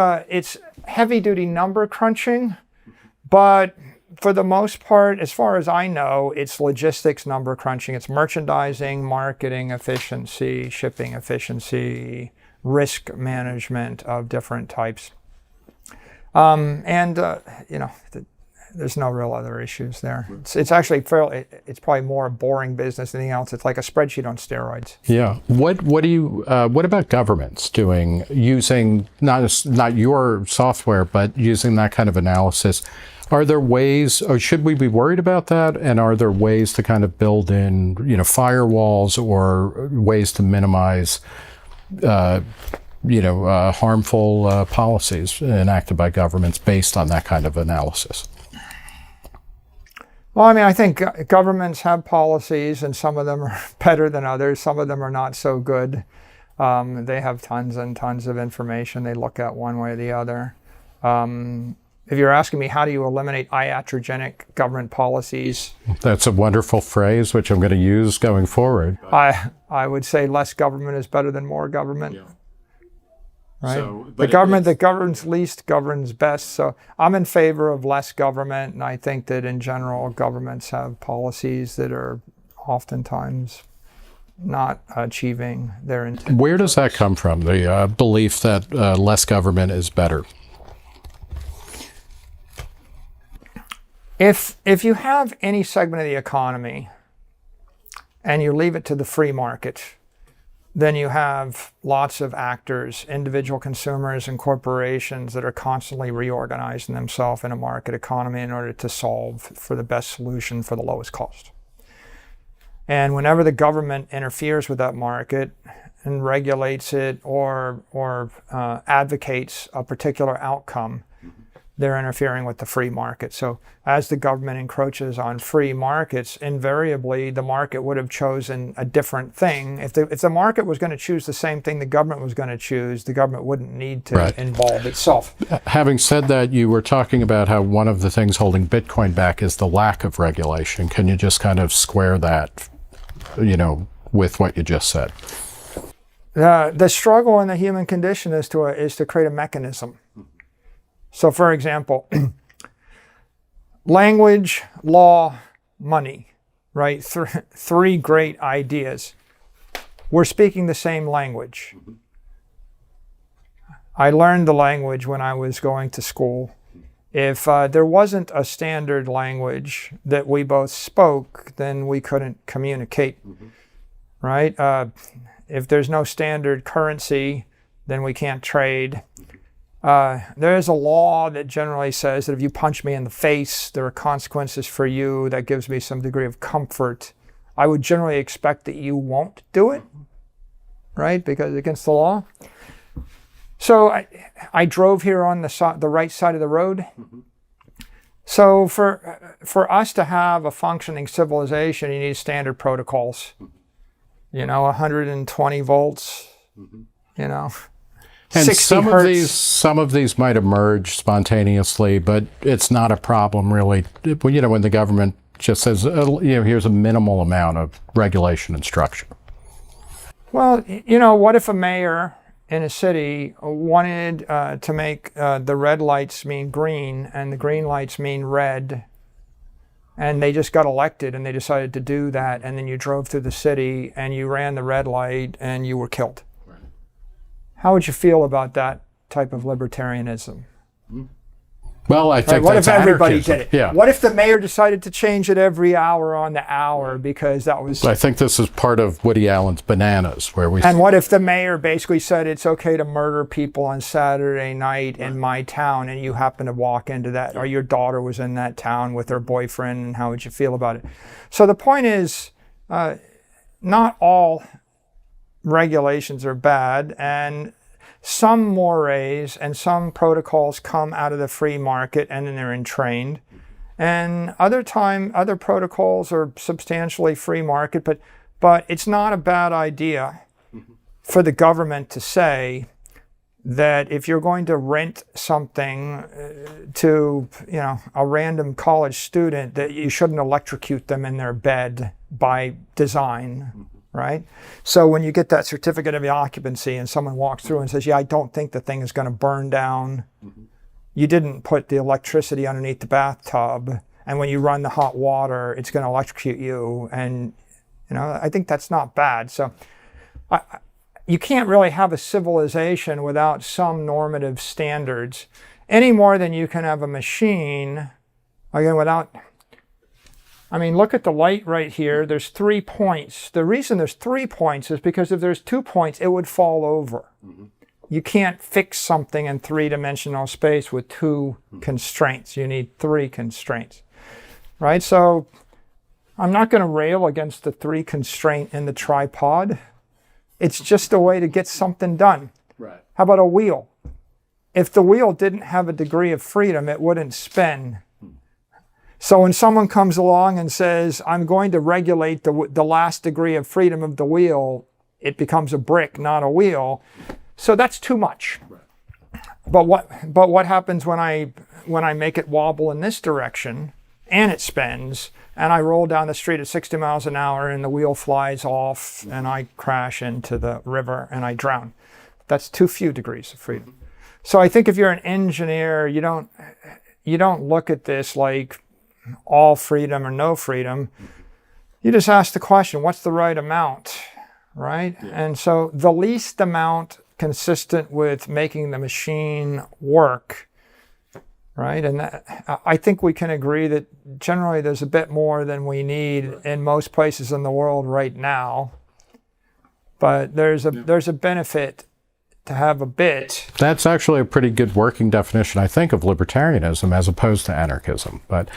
heavy duty number crunching, but for the most part, as far as I know, it's logistics number crunching. It's merchandising, marketing efficiency, shipping efficiency, risk management of different types. There's no real other issues there. It's actually it's probably more boring business than anything else. It's like a spreadsheet on steroids. Yeah. What about governments using not your software, but using that kind of analysis? Are there ways, or should we be worried about that? And are there ways to kind of build in, firewalls or ways to minimize, harmful policies enacted by governments based on that kind of analysis? Well, I think governments have policies, and some of them are better than others. Some of them are not so good. They have tons and tons of information they look at one way or the other. If you're asking me, how do you eliminate iatrogenic government policies? That's a wonderful phrase, which I'm going to use going forward. I would say less government is better than more government. Yeah. Right? So, the government that governs least governs best. So I'm in favor of less government, and I think that in general, governments have policies that are oftentimes not achieving their intent. Where does that come from, the belief that less government is better? If you have any segment of the economy and you leave it to the free market, then you have lots of actors, individual consumers and corporations that are constantly reorganizing themselves in a market economy in order to solve for the best solution for the lowest cost. And whenever the government interferes with that market and regulates it or advocates a particular outcome, they're interfering with the free market. So as the government encroaches on free markets, invariably the market would have chosen a different thing. If the market was going to choose the same thing the government was going to choose, the government wouldn't need to involve itself. Having said that, you were talking about how one of the things holding Bitcoin back is the lack of regulation. Can you just kind of square that, with what you just said? The struggle in the human condition is to create a mechanism. So, for example, language, law, money, right? Three great ideas. We're speaking the same language. I learned the language when I was going to school. If there wasn't a standard language that we both spoke, then we couldn't communicate, right? If there's no standard currency, then we can't trade. There is a law that generally says that if you punch me in the face, there are consequences for you. That gives me some degree of comfort. I would generally expect that you won't do it, right? Because it's against the law. So I drove here on the right side of the road. So for us to have a functioning civilization, you need standard protocols. 120 volts, And 60 some hertz. some of these might emerge spontaneously, but it's not a problem really. When the government just says, here's a minimal amount of regulation and structure. Well, what if a mayor in a city wanted to make the red lights mean green and the green lights mean red, and they just got elected and they decided to do that, and then you drove through the city and you ran the red light and you were killed? How would you feel about that type of libertarianism? Well, I think What if that's everybody anarchism. did it? Yeah. What if the mayor decided to change it every hour on the hour because that was... I think this is part of Woody Allen's Bananas, where we... And what if the mayor basically said it's okay to murder people on Saturday night in my town, and you happen to walk into that, or your daughter was in that town with her boyfriend, and how would you feel about it? So the point is, not all regulations are bad, and some mores and some protocols come out of the free market and then they're entrained. And other protocols are substantially free market, but it's not a bad idea for the government to say that if you're going to rent something to, a random college student, that you shouldn't electrocute them in their bed by design. Right? So when you get that certificate of occupancy and someone walks through and says, yeah, I don't think the thing is going to burn down. You didn't put the electricity underneath the bathtub. And when you run the hot water, it's going to electrocute you. And, I think that's not bad. So you can't really have a civilization without some normative standards any more than you can have a machine, again, without... look at the light right here. There's 3 points. The reason there's 3 points is because if there's 2 points, it would fall over. You can't fix something in three-dimensional space with 2 constraints. You need 3 constraints, right? So I'm not going to rail against the 3 constraint in the tripod. It's just a way to get something done. Right. How about a wheel? If the wheel didn't have a degree of freedom, it wouldn't spin. So when someone comes along and says, I'm going to regulate the last degree of freedom of the wheel, it becomes a brick, not a wheel. So that's too much. Right. But what happens when I make it wobble in this direction and it spins and I roll down the street at 60 miles an hour and the wheel flies off and I crash into the river and I drown? That's too few degrees of freedom. So I think if you're an engineer, you don't look at this like all freedom or no freedom. You just ask the question, what's the right amount, right? Yeah. And so the least amount consistent with making the machine work, right? And I think we can agree that generally there's a bit more than we need in most places in the world right now. But there's a benefit to have a bit. That's actually a pretty good working definition, I think, of libertarianism as opposed to anarchism. But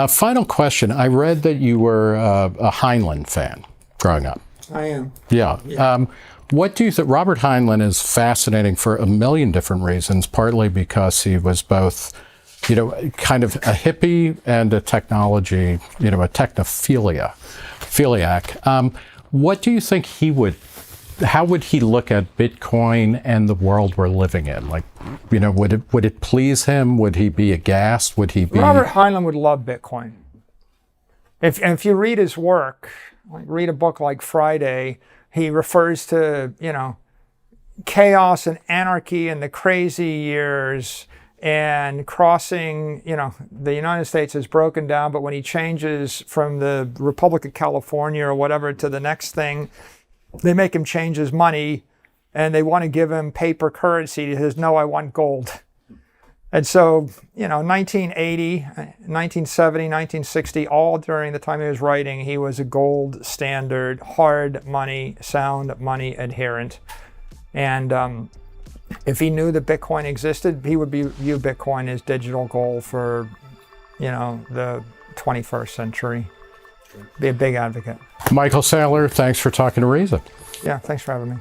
final question. I read that you were a Heinlein fan growing up. I am. Yeah. What do you think? Robert Heinlein is fascinating for a million different reasons, partly because he was both, kind of a hippie and a technology, a technophiliac. What do you think how would he look at Bitcoin and the world we're living in? Like, would it please him? Would he be aghast? Would he be... Robert Heinlein would love Bitcoin. If you read his work, read a book like Friday, he refers to, chaos and anarchy in the crazy years and crossing, the United States is broken down, but when he changes from the Republic of California or whatever to the next thing, they make him change his money and they want to give him paper currency. He says, no, I want gold. And so, 1980, 1970, 1960, all during the time he was writing, he was a gold standard, hard money, sound money adherent. And if he knew that Bitcoin existed, he would view Bitcoin as digital gold for, the 21st century. Be a big advocate. Michael Saylor, thanks for talking to Reason. Yeah, thanks for having me.